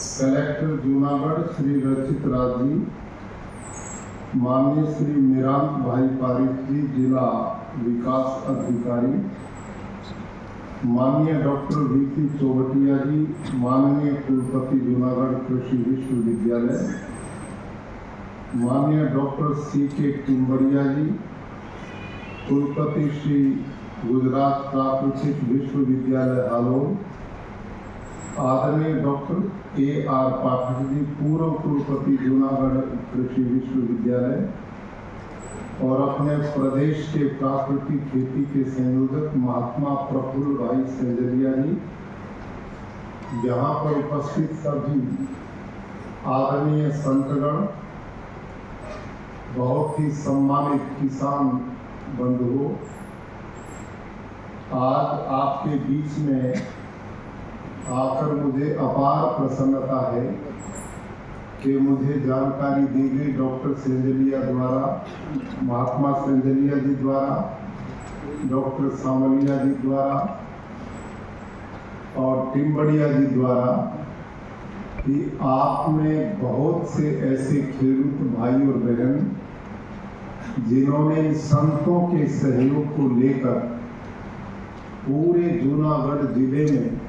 Collector Junagadh Shri रचित राज जी, माननीय श्री मिरांत भाई पारिक जी जिला विकास अधिकारी, माननीय डॉक्टर वीपी चौबटिया जी माननीय कुलपति जूनागढ़ कृषि विश्वविद्यालय, माननीय डॉक्टर सीके टिम्बड़िया जी कुलपति श्री गुजरात प्राकृतिक विश्वविद्यालय हालोल, आदरणीय डॉक्टर AR पाठक जी पूर्व कुलपति जूनागढ़ कृषि विश्वविद्यालय और अपने प्रदेश के प्राकृतिक खेती के संयोजक महात्मा प्रफुल्ल भाई सेंजलिया जी, यहाँ पर उपस्थित सभी आदरणीय संतगण, बहुत ही सम्मानित किसान बंधुओं, आज आपके बीच में आकर मुझे अपार प्रसन्नता है कि मुझे जानकारी दी गई डॉक्टर सेंजलिया द्वारा, महात्मा सेंजलिया जी द्वारा, डॉक्टर सामलिया जी द्वारा और टिम्बड़िया जी द्वारा कि आप में बहुत से ऐसे खेडूत भाई और बहन जिन्होंने इन संतों के सहयोग को लेकर पूरे जूनागढ़ जिले में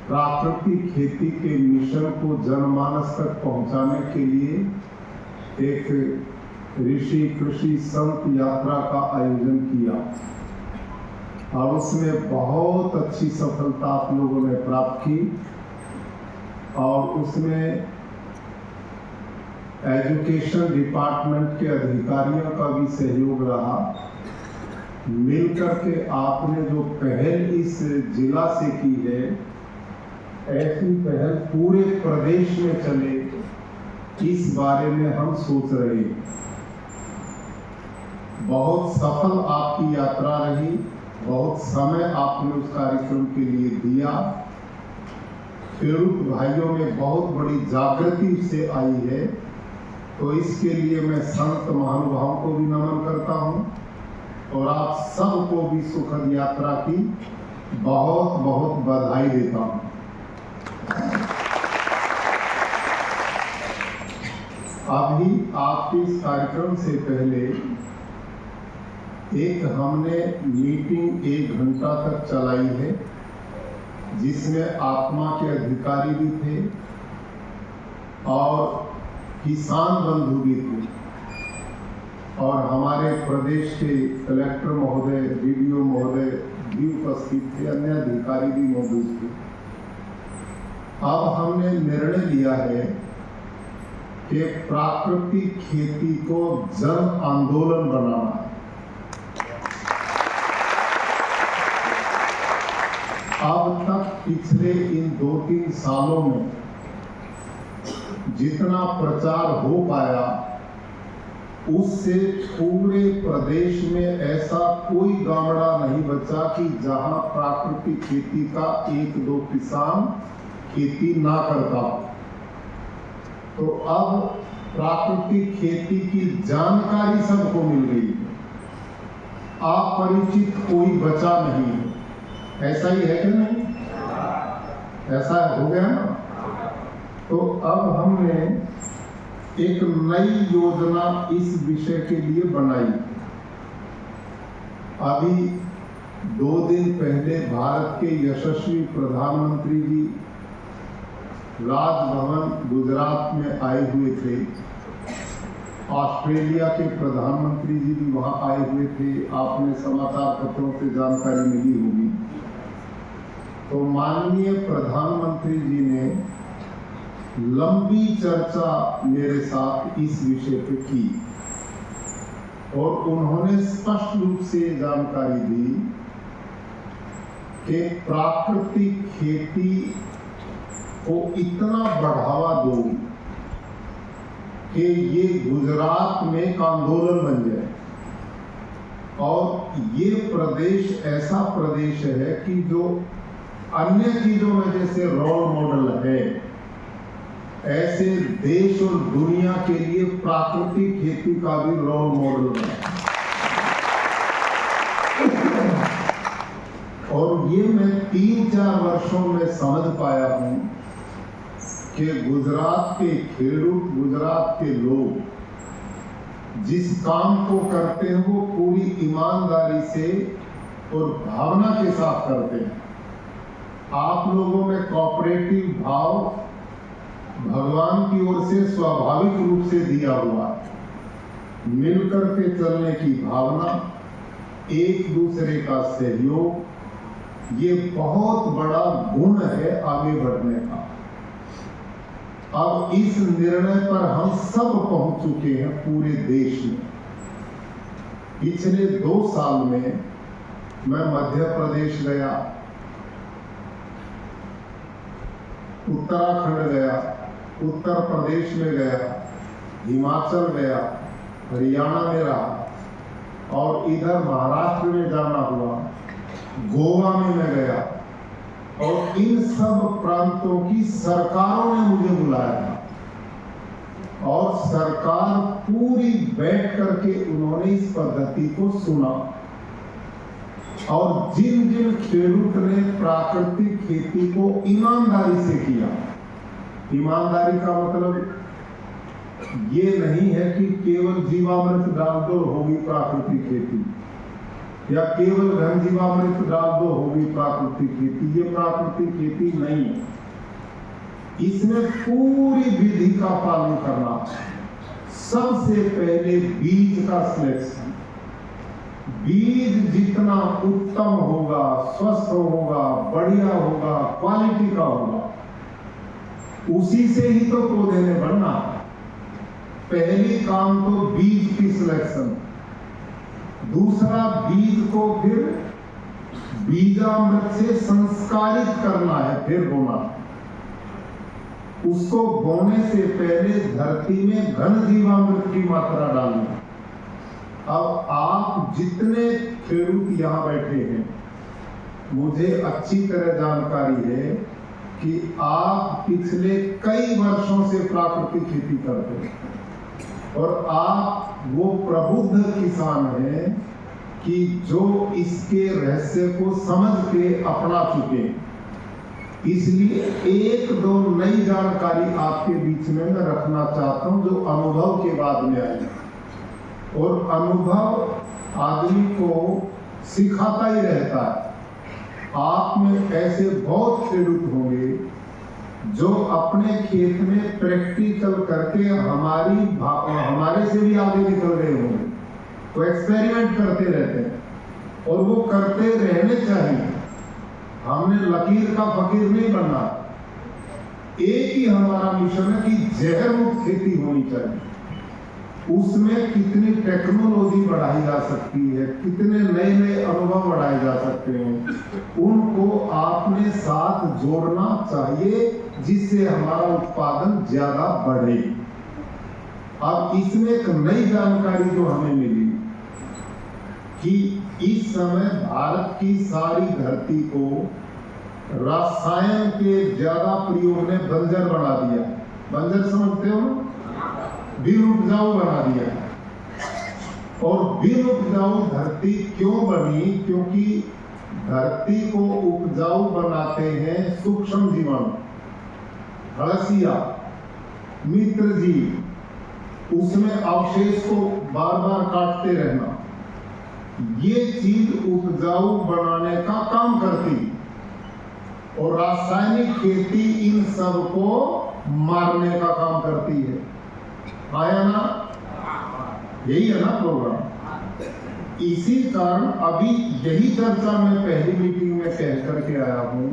प्राकृतिक खेती के मिशन को जनमानस तक पहुंचाने के लिए एक ऋषि कृषि संत यात्रा का आयोजन किया और उसमें बहुत अच्छी सफलता आप लोगों ने प्राप्त की और उसमें एजुकेशन डिपार्टमेंट के अधिकारियों का भी सहयोग रहा। मिलकर के आपने जो पहल इस जिला से की है, ऐसी पहल पूरे प्रदेश में चले, इस बारे में हम सोच रहे हैं। बहुत सफल आपकी यात्रा रही, बहुत समय आपने उस कार्यक्रम के लिए दिया। खेडूत भाइयों में बहुत बड़ी जागृति से आई है, तो इसके लिए मैं संत महानुभावों को भी नमन करता हूं और आप सबको भी सुखद यात्रा की बहुत बहुत बधाई देता हूं। अभी आपके इस कार्यक्रम से पहले एक हमने मीटिंग 1 घंटा तक चलाई है, जिसमें आत्मा के अधिकारी भी थे और किसान बंधु भी थे और हमारे प्रदेश के कलेक्टर महोदय, DDO महोदय भी उपस्थित थे, अन्य अधिकारी भी मौजूद थे। अब हमने निर्णय लिया है कि प्राकृतिक खेती को जन आंदोलन बनाना है। अब तक पिछले इन 2-3 सालों में जितना प्रचार हो पाया, उससे पूरे प्रदेश में ऐसा कोई गामड़ा नहीं बचा कि जहां प्राकृतिक खेती का 1-2 किसान खेती ना करता। तो अब प्राकृतिक खेती की जानकारी सबको मिल गई है, अपरिचित कोई बचा नहीं है। ऐसा ही है कि नहीं? ऐसा हो गया ना? तो अब हमने एक नई योजना इस विषय के लिए बनाई। अभी 2 दिन पहले भारत के यशस्वी प्रधानमंत्री जी राजभवन गुजरात में आए हुए थे। ऑस्ट्रेलिया के प्रधानमंत्री जी भी वहां आए हुए थे, आपने समाचार पत्रों से जानकारी मिली होगी। तो माननीय प्रधानमंत्री जी ने लंबी चर्चा मेरे साथ इस विषय पे की और उन्होंने स्पष्ट रूप से जानकारी दी कि प्राकृतिक खेती को इतना बढ़ावा दो कि ये गुजरात में एक आंदोलन बन जाए और ये प्रदेश ऐसा प्रदेश है कि जो अन्य चीजों में जैसे रोल मॉडल है, ऐसे देश और दुनिया के लिए प्राकृतिक खेती का भी रोल मॉडल है। और ये मैं 3-4 वर्षों में समझ पाया हूं कि गुजरात के खेडूत, गुजरात के लोग जिस काम को करते हैं वो पूरी ईमानदारी से और भावना के साथ करते हैं। आप लोगों में कोऑपरेटिव भाव भगवान की ओर से स्वाभाविक रूप से दिया हुआ है। मिलकर के चलने की भावना, एक दूसरे का सहयोग, ये बहुत बड़ा गुण है आगे बढ़ने का। अब इस निर्णय पर हम सब पहुंच चुके हैं पूरे देश में। पिछले 2 साल में मैं मध्य प्रदेश गया, उत्तराखंड गया, उत्तर प्रदेश में गया, हिमाचल गया, हरियाणा में रहा और इधर महाराष्ट्र में जाना हुआ, गोवा में मैं गया और इन सब प्रांतों की सरकारों ने मुझे बुलाया था और सरकार पूरी बैठ करके उन्होंने इस पद्धति को सुना और जिन जिन खेडूत ने प्राकृतिक खेती को ईमानदारी से किया, ईमानदारी का मतलब ये नहीं है कि केवल जीवामृत डाल दो होगी प्राकृतिक खेती या केवल घन जीवामृत डाल दो होगी प्राकृतिक खेती। ये प्राकृतिक खेती नहीं है, इसमें पूरी विधि का पालन करना। सबसे पहले बीज का सिलेक्शन, बीज जितना उत्तम होगा, स्वस्थ होगा, बढ़िया होगा, क्वालिटी का होगा, उसी से ही तो पौधे ने बढ़ना। पहली काम तो बीज की सिलेक्शन, दूसरा बीज को फिर बीजामृत से संस्कारित करना है, फिर बोना। उसको बोने से पहले धरती में घन जीवामृत की मात्रा डालना। अब आप जितने खेडूत यहाँ बैठे हैं, मुझे अच्छी तरह जानकारी है कि आप पिछले कई वर्षों से प्राकृतिक खेती करते हैं और आप वो प्रबुद्ध किसान हैं कि जो इसके रहस्य को समझ के अपना चुके। इसलिए 1-2 नई जानकारी आपके बीच में मैं रखना चाहता हूं जो अनुभव के बाद में आई। और अनुभव आदमी को सिखाता ही रहता है। आप में ऐसे बहुत खेडूत होंगे जो अपने खेत में प्रैक्टिकल करके हमारे से भी आगे निकल गए होंगे, तो एक्सपेरिमेंट करते रहते हैं और वो करते रहने चाहिए। हमने लकीर का फकीर नहीं बनना। एक ही हमारा मिशन है कि जहर मुक्त खेती होनी चाहिए। उसमें कितनी टेक्नोलॉजी बढ़ाई जा सकती है, कितने नए नए अनुभव बढ़ाए जा सकते हैं, उनको आपने साथ जोड़ना चाहिए जिससे हमारा उत्पादन ज्यादा बढ़े। अब इसमें एक नई जानकारी जो हमें मिली कि इस समय भारत की सारी धरती को रसायन के ज्यादा प्रयोग ने बंजर बना दिया। बंजर समझते हो? बिन उपजाऊ बना दिया। और बिन उपजाऊ धरती क्यों बनी? क्योंकि धरती को उपजाऊ बनाते हैं सूक्ष्म जीवाणु, हड़सिया, मित्र जीव, उसमें अवशेष को बार बार काटते रहना, ये चीज उपजाऊ बनाने का काम करती। और रासायनिक खेती इन सब को मारने का काम करती है। आया ना? यही है ना प्रोग्राम। इसी कारण अभी यही चर्चा मैं पहली मीटिंग में कह करके आया हूं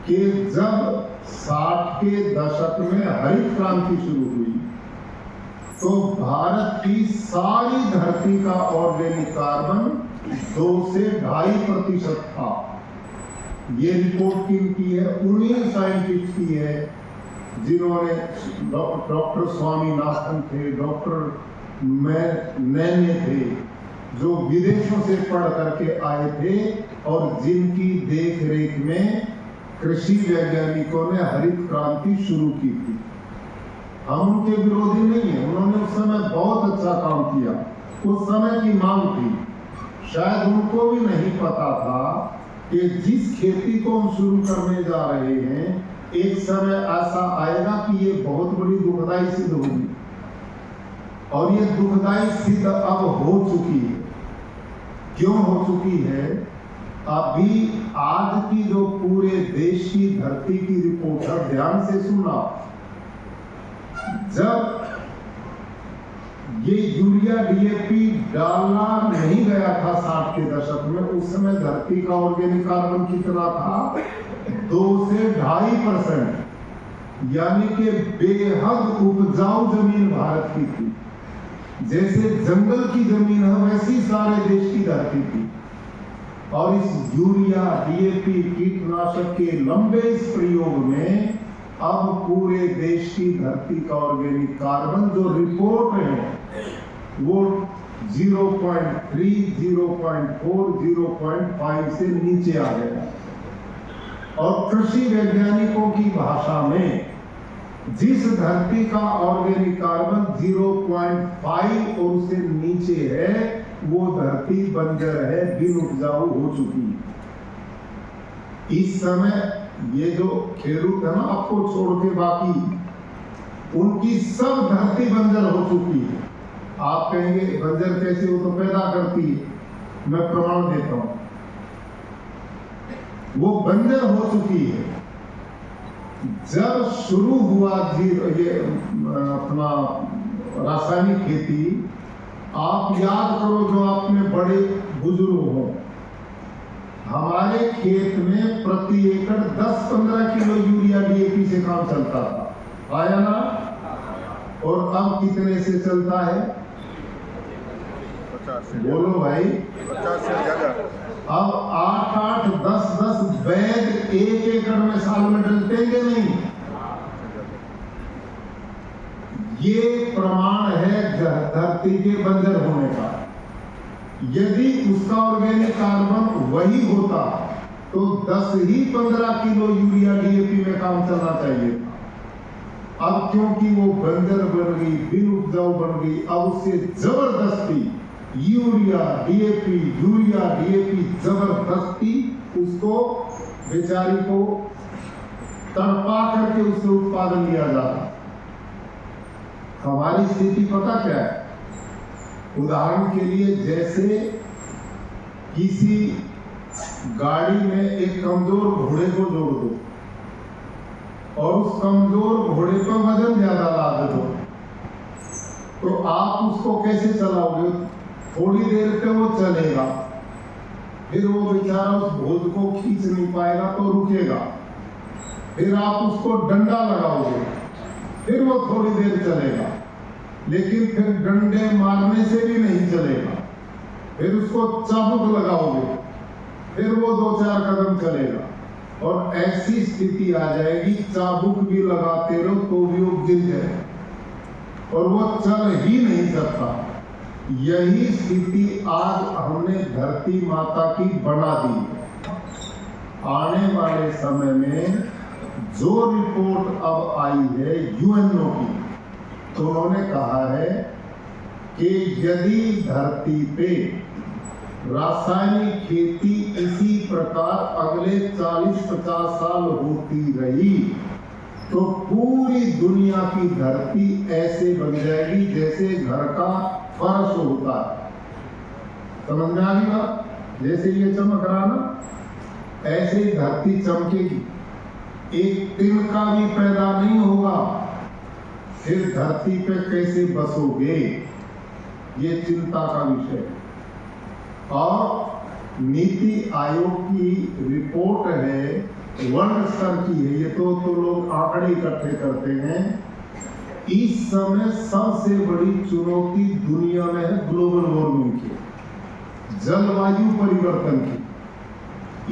कि जब 60 के दशक में हरित क्रांति शुरू हुई तो भारत की सारी धरती का ऑर्गेनिक कार्बन 2 से 2.5% था। ये रिपोर्ट किनकी है? उन्हीं साइंटिस्ट की है जिन्होंने डॉक्टर स्वामीनाथन थे, डॉक्टर नैने थे, जो विदेशों से पढ़ करके आए थे और जिनकी देख रेख में कृषि वैज्ञानिकों ने हरित क्रांति शुरू की थी। हम उनके विरोधी नहीं है, उन्होंने उस समय बहुत अच्छा काम किया, उस समय की मांग थी। शायद उनको भी नहीं पता था कि जिस खेती को हम शुरू करने जा रहे हैं, एक समय ऐसा आएगा कि ये बहुत बड़ी दुखदाई सिद्ध होगी, और ये दुखदाई सिद्ध अब हो चुकी है। क्यों हो चुकी है? अभी आज की जो पूरे देश की धरती की रिपोर्ट है, ध्यान से सुनना। जब ये यूरिया डीएपी डालना नहीं गया था 60 के दशक में, उस समय धरती का ऑर्गेनिक कार्बन कितना था? 2 से 2.5%, यानी कि बेहद उपजाऊ जमीन भारत की थी। जैसे जंगल की जमीन है, वैसी सारे देश की धरती थी। और इस यूरिया डीएपी कीटनाशक के लंबे इस प्रयोग में अब पूरे देश की धरती का ऑर्गेनिक कार्बन जो रिपोर्ट है वो 0.3, 0.4, 0.5 से नीचे आ गया। और कृषि वैज्ञानिकों की भाषा में जिस धरती का ऑर्गेनिक कार्बन 0.5 और उससे नीचे है, वो धरती बंजर है, बिन उपजाऊ हो चुकी है। इस समय ये जो खेडूत है ना, आपको छोड़ के बाकी उनकी सब धरती बंजर हो चुकी है। आप कहेंगे बंजर कैसे? वो तो पैदा करती है। मैं प्रमाण देता हूं, वो बंजर हो चुकी है। जब शुरू हुआ ये अपना रासायनिक खेती, आप याद करो जो आपने बड़े बुजुर्ग हो, हमारे खेत में प्रति एकड़ 10-15 किलो यूरिया डीएपी से काम चलता था, आया ना? और अब कितने से चलता है? 50 से। बोलो भाई। 50 से ज्यादा। अब 8-8, 10-10 बैग 1 एकड़ में साल में डलतेंगे नहीं। ये प्रमाण है धरती के बंजर होने का। यदि उसका ऑर्गेनिक कार्बन वही होता तो 10 ही 15 किलो यूरिया डीएपी में काम चलना चाहिए था। अब क्योंकि वो बंजर बन गई, बिन उपजाऊ बन गई, अब उससे जबरदस्ती यूरिया डीएपी जबरदस्ती उसको बेचारी को तड़पा करके उससे उत्पादन लिया जाता। हमारी स्थिति पता क्या है? उदाहरण के लिए, जैसे किसी गाड़ी में एक कमजोर घोड़े को जोड़ दो और उस कमजोर घोड़े पर वजन ज्यादा लाद दो, तो आप उसको कैसे चलाओगे? थोड़ी देर पे वो चलेगा, फिर वो बेचारा उस बोझ को खींच नहीं पाएगा तो रुकेगा। फिर आप उसको डंडा लगाओगे, फिर वो थोड़ी देर चलेगा, लेकिन फिर डंडे मारने से भी नहीं चलेगा। फिर उसको चाबुक लगाओगे, फिर वो 2-4 कदम चलेगा। और ऐसी स्थिति आ जाएगी, चाबुक भी लगाते रहो तो भी वो गिर जाए और वो चल ही नहीं सकता। यही स्थिति आज हमने धरती माता की बना दी। आने वाले समय में जो रिपोर्ट अब आई है यूएनओ की, तो उन्होंने कहा है कि यदि धरती पे रासायनिक खेती इसी प्रकार अगले 40-50 साल होती रही तो पूरी दुनिया की धरती ऐसे बन जाएगी जैसे घर का फर्श होता है। समझ में आ गई बात? जैसे ये चमक रहा ना, ऐसे ही धरती चमकेगी। एक तिनका भी पैदा नहीं होगा। फिर धरती पे कैसे बसोगे, ये चिंता का विषय है। और नीति आयोग की रिपोर्ट है, वर्ल्ड स्तर की है, ये तो लोग आंकड़े इकट्ठे करते हैं। इस समय सबसे बड़ी चुनौती दुनिया में है ग्लोबल वार्मिंग की, जलवायु परिवर्तन की।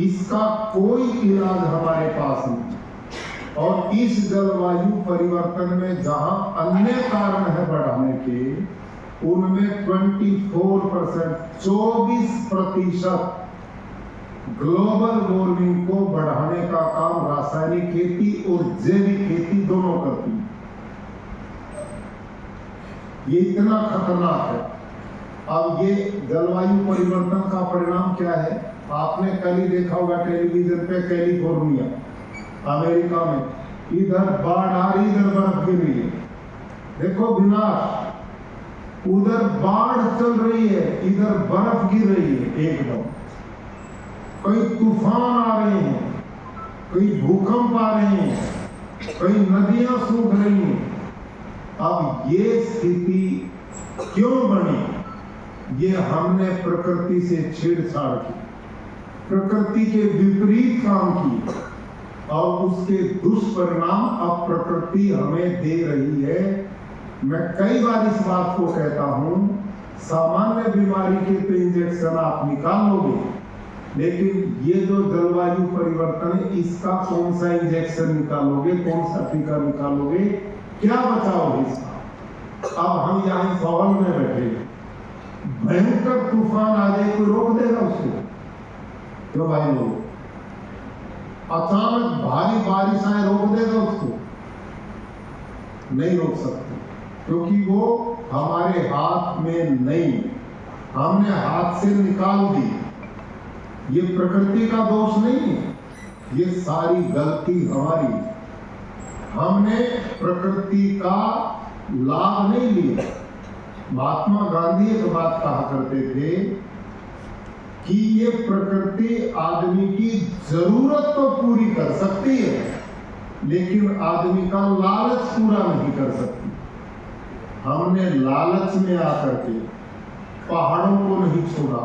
इसका कोई इलाज हमारे पास नहीं। और इस जलवायु परिवर्तन में जहां अन्य कारण है बढ़ाने के, उनमें 24% ग्लोबल वार्मिंग को बढ़ाने का काम रासायनिक खेती और जैविक खेती दोनों करती है। ये इतना खतरनाक है। अब ये जलवायु परिवर्तन का परिणाम क्या है? आपने कल ही देखा होगा टेलीविजन पे, कैलिफोर्निया अमेरिका में, इधर बाढ़ आ रही, इधर बर्फ गिर रही है। देखो विनाश, उधर बाढ़ चल रही है, इधर बर्फ गिर रही है एकदम। कई तूफान आ रहे हैं, कई भूकंप आ रहे हैं, कई नदियां सूख रही हैं। अब ये स्थिति क्यों बनी? ये हमने प्रकृति से छेड़छाड़ की, प्रकृति के विपरीत काम किए, और उसके दुष्परिणाम अब प्रकृति हमें दे रही है। मैं कई बार इस बात को कहता हूं, सामान्य बीमारी के तो इंजेक्शन आप निकाल लोगे, लेकिन ये जो जलवायु परिवर्तन है, इसका कौन सा इंजेक्शन निकालोगे, कौन सा टीका निकालोगे, क्या बचाओगे इसका? अब हम यहाँ सवाल में बैठे, भयंकर तूफान आ जाए, कोई रोक देगा उसको? क्यों भाई लोग? अचानक भारी बारिश आए, रोक देगा उसको? नहीं रोक सकते, क्योंकि वो हमारे हाथ में नहीं, हमने हाथ से निकाल दी। ये प्रकृति का दोष नहीं है, ये सारी गलती हमारी। हमने प्रकृति का लाभ नहीं लिया। महात्मा गांधी एक बात कहा करते थे कि ये प्रकृति आदमी की जरूरत तो पूरी कर सकती है, लेकिन आदमी का लालच पूरा नहीं कर सकती। हमने लालच में आकर के पहाड़ों को नहीं छोड़ा,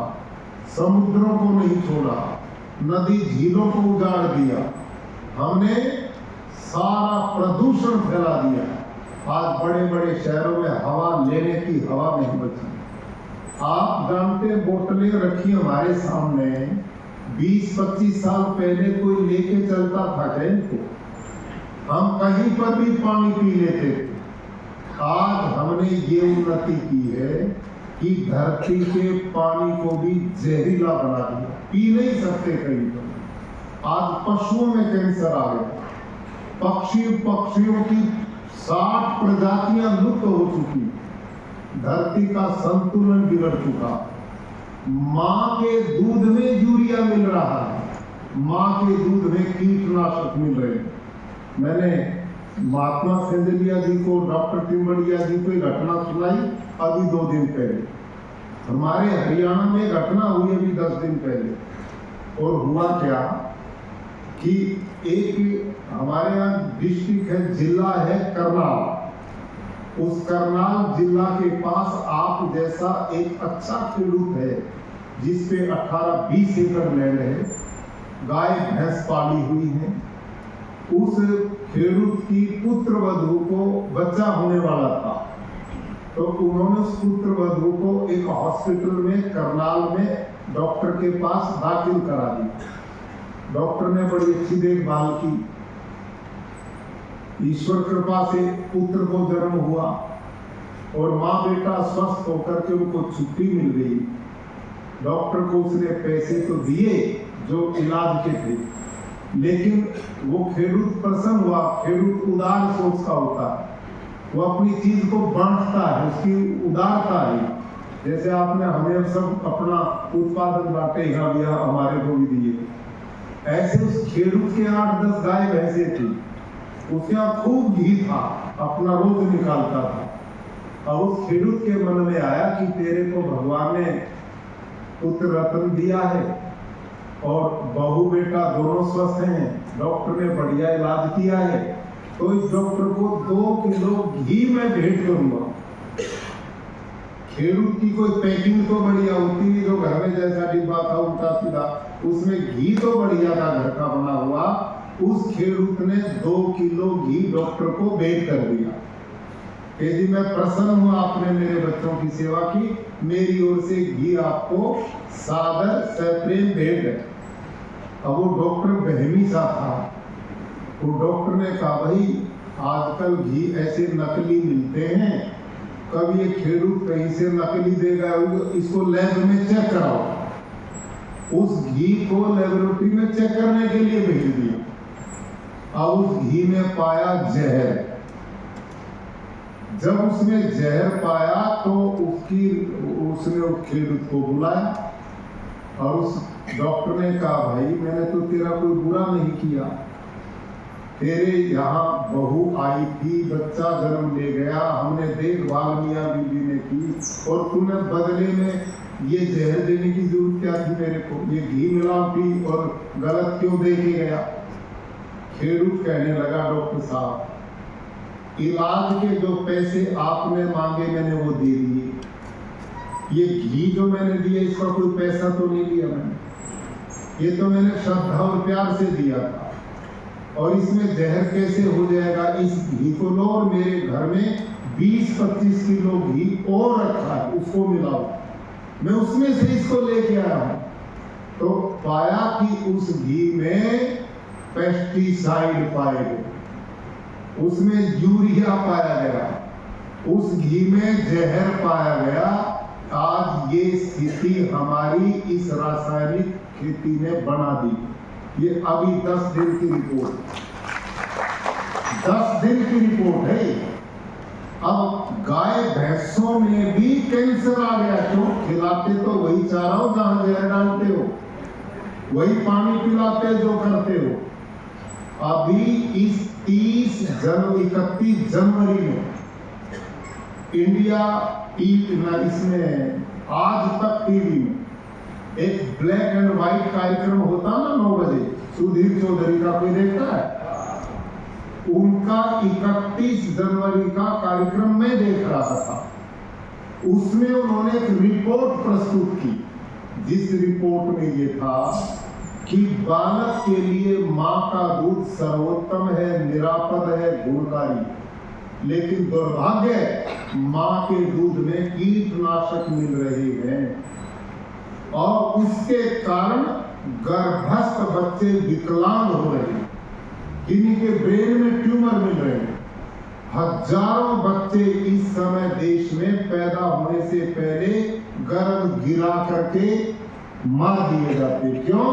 समुद्रों को नहीं छोड़ा, नदी झीलों को उजाड़ दिया, हमने सारा प्रदूषण फैला दिया। आज बड़े बड़े शहरों में हवा लेने की हवा नहीं बची। आप जानते, बोतलें रखी हमारे सामने, 20-25 साल पहले कोई लेके चलता था क्या इनको? हम कहीं पर भी पानी पी लेते थे। आज हमने ये उन्नति की है कि धरती के पानी को भी जहरीला बना दिया, पी नहीं सकते कहीं पर। आज पशुओं में कैंसर आ गया, पक्षियों की 60 प्रजातियां लुप्त हो चुकी, धरती का संतुलन बिगड़ चुका। माँ के दूध में यूरिया मिल रहा है, माँ के दूध में कीटनाशक मिल रहे हैं। मैंने महात्मा सेंजलिया जी को, डॉक्टर टिम्बड़िया जी को घटना सुनाई अभी 2 दिन पहले। हमारे हरियाणा में घटना हुई अभी 10 दिन पहले। और हुआ क्या कि एक हमारे यहाँ डिस्ट्रिक्ट है, जिला है करनाल। उस करनाल जिला के पास आप जैसा एक अच्छा खेडूत है, जिसपे 18-20 एकड़ लैंड है, गाय भैंस पाली हुई है। उस खेडूत की पुत्र वधू को बच्चा होने वाला था, तो उन्होंने उस पुत्र वधू को एक हॉस्पिटल में करनाल में डॉक्टर के पास दाखिल करा दिया। डॉक्टर ने बड़ी अच्छी देखभाल की, ईश्वर कृपा से पुत्र को जन्म हुआ और माँ बेटा स्वस्थ होकर के उनको छुट्टी मिल गई। डॉक्टर को उसने पैसे तो दिए जो इलाज के थे, लेकिन वो खेडूत प्रसन्न हुआ। खेडूत उदार सोच का होता है, वो अपनी चीज को बांटता है, उसकी उदारता है। जैसे आपने हमें सब अपना उत्पादन बांटे, यहाँ भी हमारे को भी दिए। ऐसे उस खेडूत के 8-10 गाय भैंसे थी, उसके यहाँ खूब घी था, अपना रोज निकालता था। और उस खेडूत के मन में आया कि तेरे को भगवान ने पुत्र रत्न दिया है और बहू बेटा दोनों स्वस्थ हैं, डॉक्टर ने बढ़िया इलाज किया है, तो इस डॉक्टर को 2 किलो घी में भेंट करूंगा। खेडूत की कोई पैकिंग तो बढ़िया होती नहीं, जो घर में जैसा डिब्बा था उल्टा सीधा, उसमें घी तो बढ़िया था घर का बना हुआ। उस खेडूत ने 2 किलो घी डॉक्टर को भेंट कर दिया कि जी मैं प्रसन्न हूँ, आपने मेरे बच्चों की सेवा की, मेरी ओर से घी आपको सादर सप्रेम भेंट है। अब वो डॉक्टर बहमी सा था, वो डॉक्टर ने कहा भाई आजकल घी ऐसे नकली मिलते हैं, कब ये खेडूत कहीं से नकली देगा, इसको लैब में चेक कराओ। उस घी को लेबोरेटरी में चेक करने के लिए भेज दिया। अब उस घी में पाया जहर। जब उसने जहर पाया तो उसने उस खेडूत को बुलाया और उस डॉक्टर ने कहा, भाई मैंने तो तेरा कोई बुरा नहीं किया, तेरे यहाँ बहू आई थी, बच्चा जन्म ले गया, हमने देखभाल मियाँ बीवी ने की, और तूने बदले में ये जहर देने की जरूरत क्या थी मेरे को, ये घी मिलावटी और गलत क्यों दे के गया। खेडूत कहने लगा, डॉक्टर साहब इलाज के जो पैसे आपने मांगे मैंने वो दे दिए, ये घी जो मैंने दिया इसका कोई पैसा तो नहीं लिया मैंने, ये तो मैंने श्रद्धा और प्यार से दिया था, और इसमें जहर कैसे हो जाएगा। इस घी को लो और मेरे घर में 20-25 किलो घी और रखा है, उसको मिलाओ, मैं उसमें से इसको लेके आया हूं। तो पाया कि उस घी में पेस्टिसाइड पाए गए, उसमें यूरिया पाया गया, उस घी में जहर पाया गया। आज ये स्थिति हमारी इस रासायनिक खेती ने बना दी। ये अभी 10 दिन की रिपोर्ट, 10 दिन की रिपोर्ट है। अब गाय भैंसों में भी कैंसर आ गया। क्यों? खिलाते तो वही चारा हो जहां जहर डालते हो, वही पानी पिलाते जो करते हो। अभी इस 31 जनवरी में इंडिया इसमें आज तक टीवी में एक ब्लैक एंड व्हाइट कार्यक्रम होता ना 9 बजे, सुधीर चौधरी का, कोई देखता है? उनका 31 जनवरी का कार्यक्रम मैं देख रहा था। उसमें उन्होंने एक रिपोर्ट प्रस्तुत की, जिस रिपोर्ट में ये था कि बालक के लिए मां का दूध सर्वोत्तम है, निरापद है, गुणकारी, लेकिन दुर्भाग्य मां के दूध में कीटनाशक मिल रहे हैं और उसके कारण गर्भस्थ बच्चे विकलांग हो रहे हैं, किन्हीं के ब्रेन में ट्यूमर मिल रहे हैं। हजारों बच्चे इस समय देश में पैदा होने से पहले गर्भ गिरा करके मार दिए जाते। क्यों?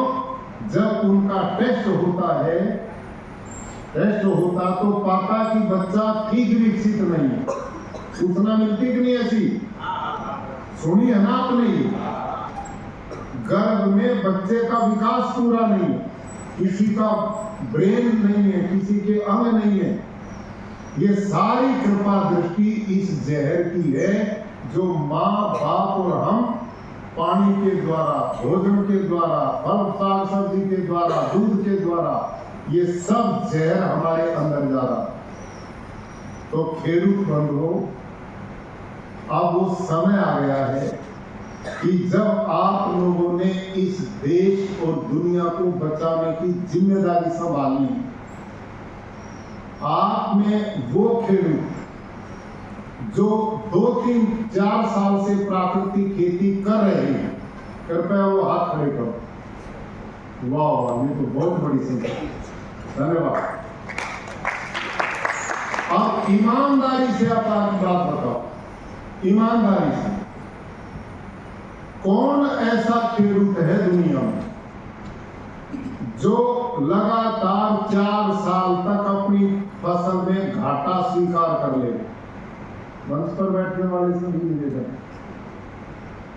जब उनका टेस्ट होता तो पाता कि बच्चा ठीक विकसित नहीं है। सूचना मिलती कि नहीं ऐसी? सुनी है ना आपने? गर्भ में बच्चे का विकास पूरा नहीं है, किसी का ब्रेन नहीं है, किसी के अंग नहीं है। ये सारी कृपा दृष्टि इस जहर की है जो माँ बाप और हम पानी के द्वारा, भोजन के द्वारा, फल साग सब्जी के द्वारा, दूध के द्वारा, ये सब जहर हमारे अंदर जा रहा। तो खेडूत बंधुओं, अब वो समय आ गया है कि जब आप लोगों ने इस देश और दुनिया को बचाने की जिम्मेदारी संभालनी, आप में वो खेडूत जो 2-3-4 साल से प्राकृतिक खेती कर रहे हैं, कृपया वो हाथ खड़े करो। वाह वाह, ये तो बहुत बड़ी संख्या, धन्यवाद। अब ईमानदारी से आप आपकी बात बताओ, ईमानदारी से कौन ऐसा खेडूत है दुनिया में जो लगातार 4 साल तक अपनी फसल में घाटा स्वीकार कर ले? मंच पर बैठने वाले सभी निवेदन,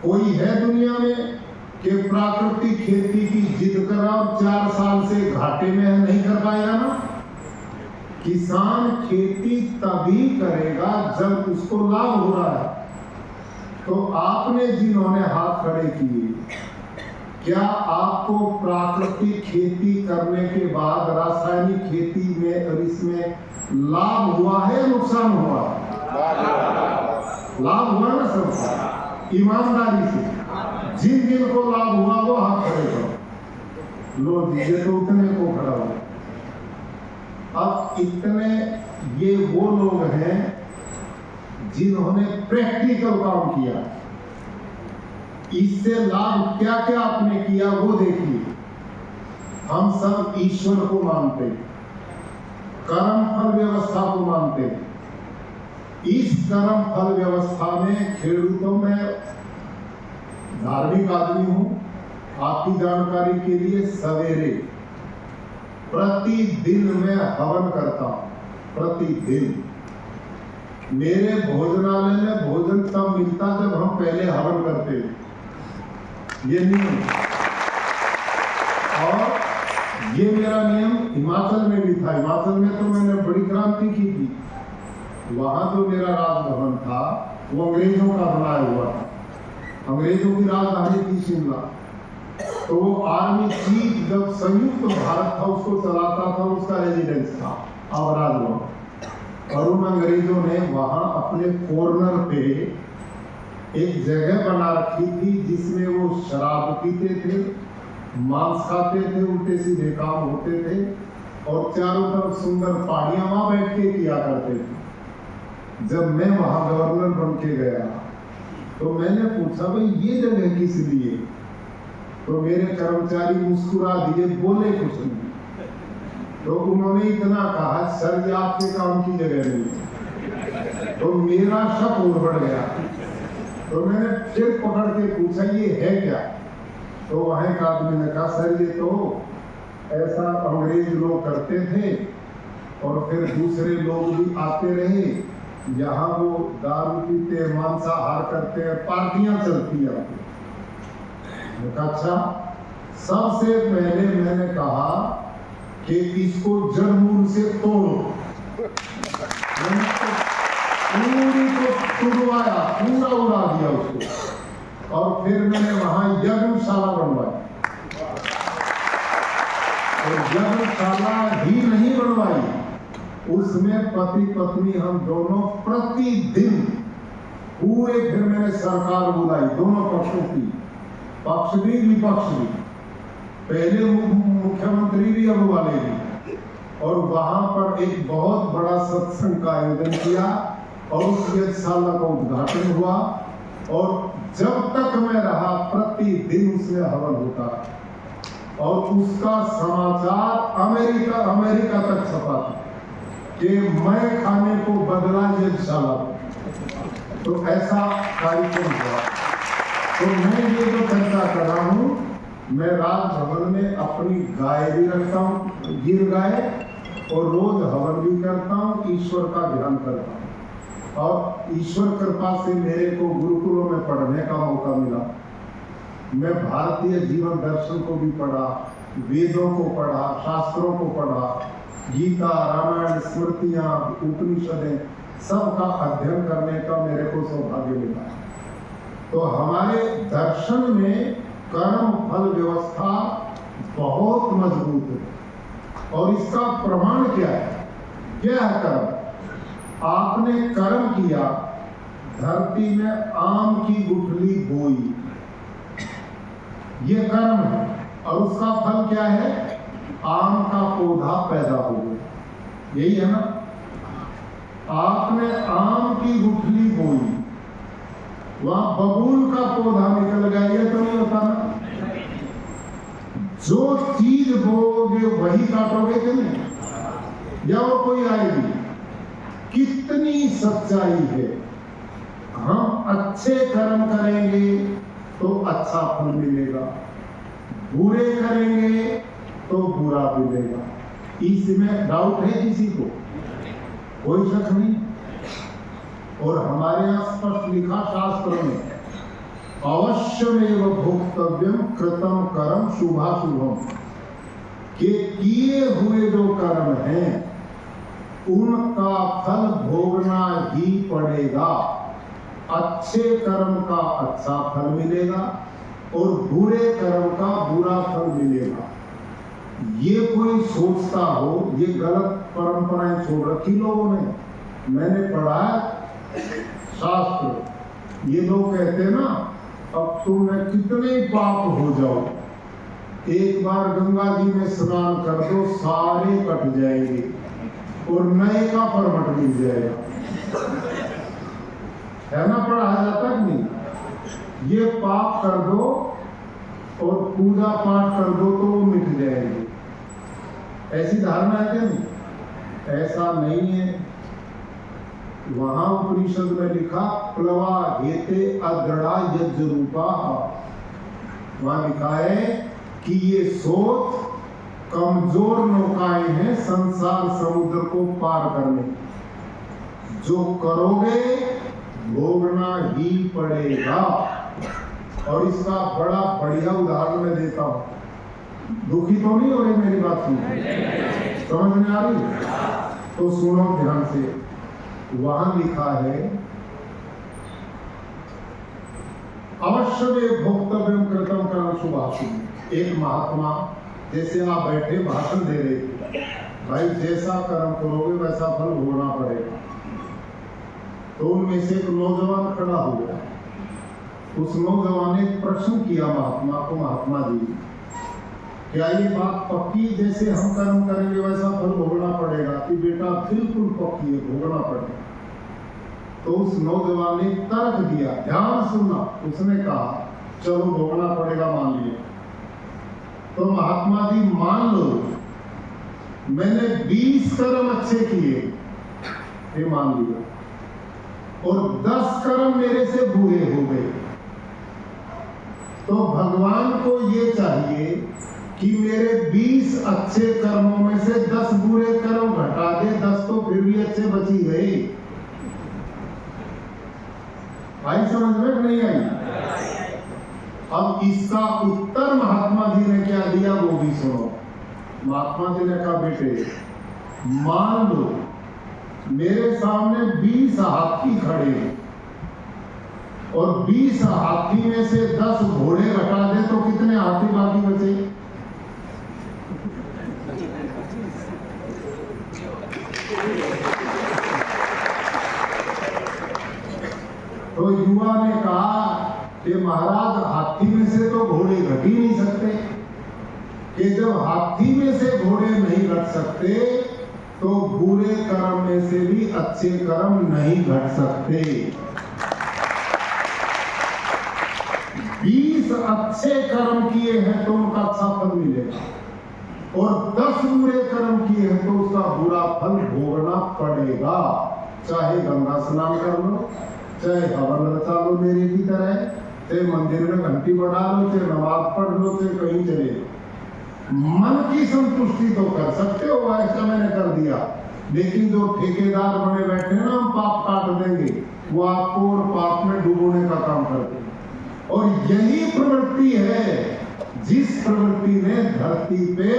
कोई है दुनिया में कि प्राकृतिक खेती की जिद करा और 4 साल से घाटे में नहीं कर पाएगा ना? किसान खेती तभी करेगा जब उसको लाभ हो रहा है। तो आपने जिन्होंने हाथ खड़े किए, क्या आपको प्राकृतिक खेती करने के बाद रासायनिक खेती में और इसमें लाभ हुआ है, नुकसान हुआ? लाभ हुआ ना सबको, ईमानदारी से। जिन जिन को लाभ हुआ वो हाथ खड़े करो। लो दीजिए, तो उतने को खड़ा हो। अब इतने ये वो लोग हैं जिन्होंने प्रैक्टिकल काम किया। इससे लाभ क्या क्या आपने किया वो देखिए। हम सब ईश्वर को मानते, कर्म फल व्यवस्था को मानते। इस कर्म फल व्यवस्था में खेडूतों में धार्मिक आदमी हूं। आपकी जानकारी के लिए सवेरे प्रतिदिन मैं हवन करता हूं, प्रतिदिन। मेरे भोजनालय में भोजन तब मिलता जब हम पहले हवन करते। ये नहीं ये मेरा नियम हिमाचल में भी था। हिमाचल में तो मैंने बड़ी क्रांति की थी। वहां जो मेरा राजभवन था वो अंग्रेजों का बनाया हुआ था। अंग्रेजों की राजधानी थी शिमला। तो वो आर्मी चीफ जब संयुक्त भारत था उसको चलाता था, उसका रेजिडेंस था अब राजभवन। और उन अंग्रेजों ने वहां अपने कॉर्नर पे एक जगह बना रखी थी जिसमें वो शराब पीते थे, मांस खाते थे, उल्टे सीधे काम होते थे और चारों तरफ सुंदर पहाड़ियां वहां बैठ के किया करते थे। जब मैं वहां गवर्नर बन के गया तो मैंने पूछा भाई ये जगह किस लिए? तो मेरे कर्मचारी मुस्कुरा दिए, बोले कुछ नहीं। तो उन्होंने इतना कहा सर ये आपके काम की जगह नहीं है। तो मेरा शक और बढ़ गया। तो मैंने फिर पकड़ के पूछा ये है क्या? तो वहां एक आदमी ने कहा सर ये तो ऐसा अंग्रेज लोग करते थे और फिर दूसरे लोग भी आते रहे, यहाँ वो दारू पीते, मांसाहार करते हैं, पार्टियां चलती हैं। अच्छा, सबसे पहले मैंने कहा कि इसको जड़ मूल से तोड़ो। पूरी को तुड़वाया, पूरा उड़ा दिया उसको। और फिर मैंने वहां यज्ञशाला बनवाई। और यज्ञशाला ही नहीं बनवाई, उसमें पति पत्नी हम दोनों प्रतिदिन पूरे, फिर मैंने सरकार बुलाई दोनों पक्षों की, पक्ष भी विपक्ष भी, पहले मुख्यमंत्री भी अब वाले भी। और वहां पर एक बहुत बड़ा सत्संग का आयोजन किया और उस यज्ञशाला का उद्घाटन हुआ। और जब तक मैं रहा प्रतिदिन उसमें हवन होता और उसका समाचार अमेरिका तक छपा था कि मैं खाने को बदला यज्ञशाला। तो ऐसा कार्यक्रम हुआ। तो मैं ये जो चर्चा कर रहा हूँ, मैं राजभवन में अपनी गाय भी रखता हूँ, गिर गाय, और रोज हवन भी करता हूँ, ईश्वर का ध्यान करता हूँ। और ईश्वर कृपा से मेरे को गुरुकुलों में पढ़ने का मौका मिला। मैं भारतीय जीवन दर्शन को भी पढ़ा, वेदों को पढ़ा, शास्त्रों को पढ़ा, गीता, रामायण, स्मृतियां, उपनिषदें, सबका अध्ययन करने का मेरे को सौभाग्य मिला। तो हमारे दर्शन में कर्म फल व्यवस्था बहुत मजबूत है। और इसका प्रमाण क्या है? क्या है कर्म? आपने कर्म किया, धरती में आम की गुठली बोई, ये कर्म है। और उसका फल क्या है? आम का पौधा पैदा हो गया। यही है ना? आपने आम की गुठली बोई, वहां बबूल का पौधा निकल गया, ये तो नहीं होता ना? जो चीज बोओगे वही काटोगे कि नहीं? या वो कोई आएगी? कितनी सच्चाई है। हम अच्छे कर्म करेंगे तो अच्छा फल मिलेगा, बुरे करेंगे तो बुरा मिलेगा। इसमें डाउट है किसी को? कोई शक नहीं। और हमारे यहाँ स्पष्ट लिखा शास्त्र में, अवश्यमेव भोक्तव्यम कृतम कर्म शुभाशुभम, के किए हुए जो कर्म हैं उनका फल भोगना ही पड़ेगा। अच्छे कर्म का अच्छा फल मिलेगा और बुरे कर्म का बुरा फल मिलेगा। ये कोई सोचता हो, ये गलत परंपराएं छोड़ रखी लोगों ने। मैंने पढ़ा शास्त्र, ये लोग कहते हैं ना, अब तुम्हें कितने पाप हो जाओ, एक बार गंगा जी में स्नान कर दो, सारे कट जाएंगे और नए का परमट मिल जाएगा। है ना? पढ़ाया जाता कि नहीं? ये पाप कर दो और पूजा पाठ कर दो तो वो मिट जाएंगे। ऐसी धारणा है क्या? नहीं, ऐसा नहीं है। वहां उपनिषद में लिखा प्लवा हेते अदृढ़ा यज्ञ रूपा। वहां लिखा है कि ये सोच कमजोर नौकाएं हैं संसार समुद्र को पार करने। जो करोगे भोगना ही पड़ेगा। और इसका बड़ा बढ़िया उदाहरण मैं देता हूं। दुखी तो नहीं हो रहे मेरी बात सुन, समझ में आ रही? तो सुनो ध्यान से। वहां लिखा है अवश्य में भोक्तव्यम कृतम कर्म शुभाशुभ। एक महात्मा जैसे आप बैठे भाषण दे रहे थे, भाई जैसा कर्म करोगे वैसा फल भोगना पड़ेगा। तो उनमें से एक नौजवान खड़ा हो गया। उस नौजवान ने प्रश्न किया महात्मा को, महात्मा जी क्या ये बात पक्की, जैसे हम कर्म करेंगे वैसा फल भोगना पड़ेगा? कि बेटा बिल्कुल पक्की है, भोगना पड़ेगा। तो उस नौजवान ने तर्क दिया, ध्यान सुनना। उसने कहा चलो भोगना पड़ेगा, मान लिया। तो महात्मा जी मान लो मैंने 20 कर्म अच्छे किए, ये मान लिया, और 10 कर्म मेरे से बुरे हो गए। तो भगवान को ये चाहिए कि मेरे 20 अच्छे कर्मों में से 10 बुरे कर्म घटा दे, 10 तो फिर भी अच्छे बची गए। आई समझ में नहीं आई? अब इसका उत्तर महात्मा जी ने क्या दिया वो भी सुनो। महात्मा जी ने कहा बेटे मान लो मेरे सामने 20 हाथी खड़े हैं और 20 हाथी में से 10 घोड़े घटा दे तो कितने हाथी बाकी बचे? तो युवा ने कहा कि महाराज हाथी में से तो घोड़े घट ही नहीं सकते, कि जब हाथी में से घोड़े नहीं घट सकते तो बुरे कर्म में से भी अच्छे कर्म नहीं घट सकते। 20 अच्छे कर्म किए हैं तो उनका अच्छा फल मिलेगा, और 10 बुरे कर्म किए हैं तो उसका बुरा फल भोगना पड़ेगा। चाहे गंगा स्नान कर लो, चाहे हवन रचा लो मेरे की तरह, चाहे मंदिर में घंटी बढ़ा लो, चाहे नमाज पढ़ लो, चाहे कहीं चले लो। मन की संतुष्टि तो कर सकते हो, ऐसा मैंने कर दिया, लेकिन जो ठेकेदार बने बैठे हैं ना हम पाप काट देंगे, वो आपको और पाप में डुबोने का काम करते हैं। और यही प्रवृत्ति है जिस प्रवृत्ति ने धरती पे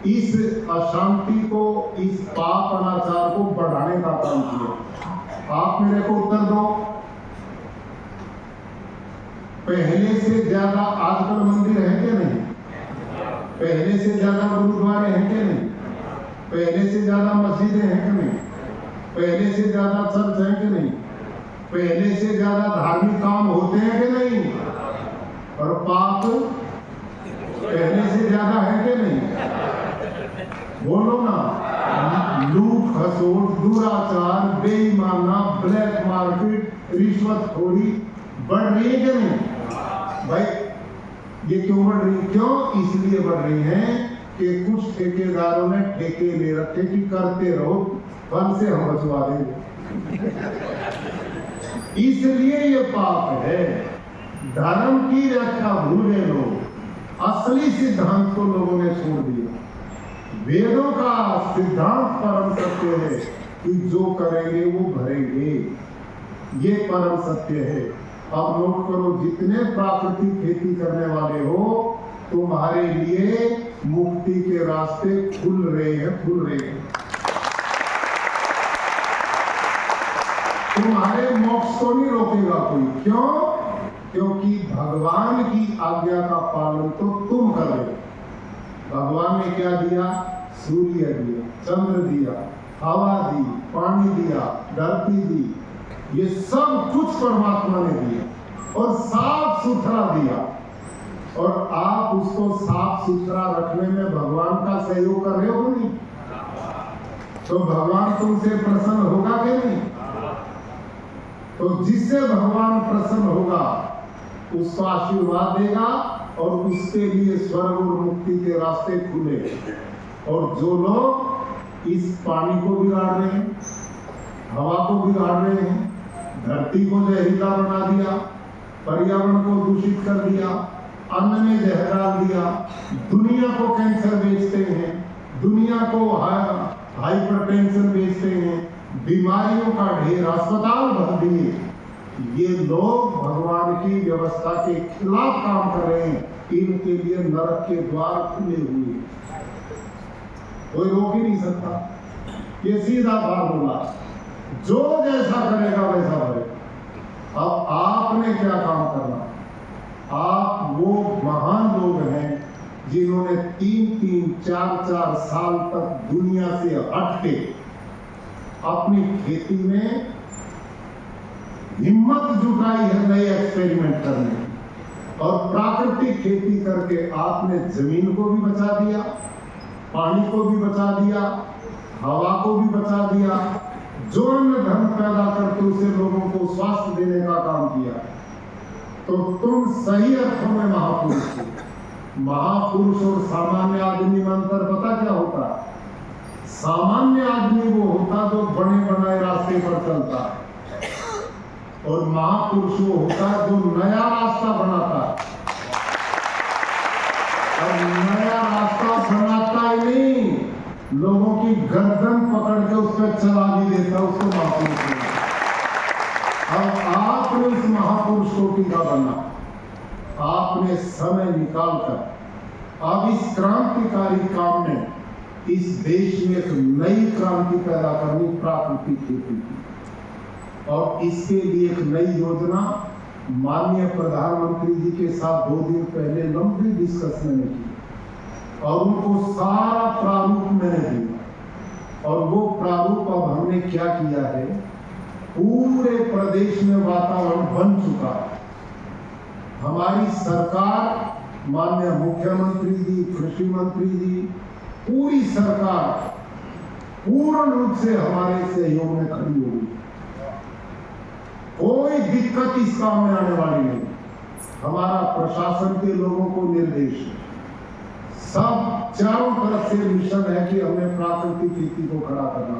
इस अशांति को, इस पाप अनाचार को बढ़ाने का काम किया। आप मेरे को उत्तर दो, पहले से ज्यादा आजकल मंदिर है कि नहीं? पहले से ज्यादा गुरुद्वारे हैं कि नहीं? पहले से ज्यादा मस्जिदें हैं कि नहीं? पहले से ज्यादा चर्च है कि नहीं? पहले से ज्यादा धार्मिक काम होते हैं कि नहीं? और पाप पहले से ज्यादा है कि नहीं? बोलो ना। लूट खसोट, दुराचार, बेईमाना, ब्लैक मार्केट, रिश्वतखोरी बढ़ रही है कि नहीं? भाई ये क्यों बढ़ रही? क्यों? इसलिए बढ़ रही है कि कुछ ठेकेदारों ने ठेके ले रखे कि करते रहो, फल से हम बचवा देंगे। इसलिए ये पाप है। धर्म की व्याख्या भूले लोग, असली सिद्धांत को लोगों ने छोड़ दिया। वेदों का सिद्धांत परम सत्य है कि जो करेंगे वो भरेंगे, ये परम सत्य है। अब नोट करो, जितने प्राकृतिक खेती करने वाले हो तुम्हारे लिए मुक्ति के रास्ते खुल रहे हैं, खुल रहे हैं। तुम्हारे मोक्ष को नहीं रोकेगा कोई। क्यों? क्योंकि भगवान की आज्ञा का पालन तो तुम कर रहे हो। भगवान ने क्या दिया? सूर्य दिया, चंद्र दिया, हवा दी, पानी दिया, धरती दी, ये सब कुछ परमात्मा ने दिया और साफ सुथरा दिया। और आप उसको साफ सुथरा रखने में भगवान का सहयोग कर रहे हो नहीं? तो भगवान तुमसे प्रसन्न होगा कि नहीं? तो जिससे भगवान प्रसन्न होगा उसको आशीर्वाद देगा और उसके लिए स्वर्ग और मुक्ति के रास्ते खुले। और जो लोग इस पानी को बिगाड़ रहे हैं, हवा को बिगाड़ रहे हैं, धरती को जहरीला बना दिया, पर्यावरण को दूषित कर दिया, अन्न में जहर डाल दिया, दुनिया को कैंसर बेचते हैं, दुनिया को हाइपरटेंशन बेचते हैं, बीमारियों का ढेर, अस्पताल भर दिए, ये लोग भगवान की व्यवस्था के खिलाफ काम कर रहे हैं, इनके लिए नरक के द्वार खुले हुए, कोई रोक ही नहीं सकता। ये सीधा फार्मूला, जो जैसा करेगा वैसा भरेगा। अब आपने क्या काम करना, आप वो महान लोग हैं जिन्होंने 3-3, 4-4 साल तक दुनिया से हट के अपनी खेती में हिम्मत जुटाई है नए एक्सपेरिमेंट करने की, और प्राकृतिक खेती करके आपने जमीन को भी बचा दिया, पानी को भी बचा दिया, हवा को भी बचा दिया, जो अन्न धन पैदा करके उसे लोगों को स्वास्थ्य देने का काम किया। तो तुम सही अर्थों में महापुरुष हो। महापुरुष और सामान्य आदमी में अंतर पता क्या होता है? सामान्य आदमी वो होता जो बने बनाए रास्ते पर चलता है, और महापुरुष वो होता जो नया रास्ता बनाता है। और नया रास्ता बनाता ही नहीं, लोगों की गर्दन पकड़ के उस पर चला भी देता, उसको महापुरुष होता। अब आपने उस महापुरुष कोटि का बना, आपने समय निकालकर अब इस क्रांतिकारी काम में इस देश में एक नई क्रांति पैदा करनी, प्राकृतिक खेती की। और इसके लिए एक नई योजना माननीय प्रधानमंत्री जी के साथ 2 दिन पहले लंबी डिस्कस मैंने की, और उनको सारा प्रारूप मैंने दिया। और वो प्रारूप अब हमने क्या किया है, पूरे प्रदेश में वातावरण बन चुका है। हमारी सरकार, माननीय मुख्यमंत्री जी, कृषि मंत्री जी, पूरी सरकार पूर्ण रूप से हमारे सहयोग में खड़ी होगी। कोई दिक्कत इस काम में आने वाली नहीं। हमारा प्रशासन के लोगों को निर्देश, सब चारों तरफ से मिशन है कि हमें प्राकृतिक खेती को खड़ा करना।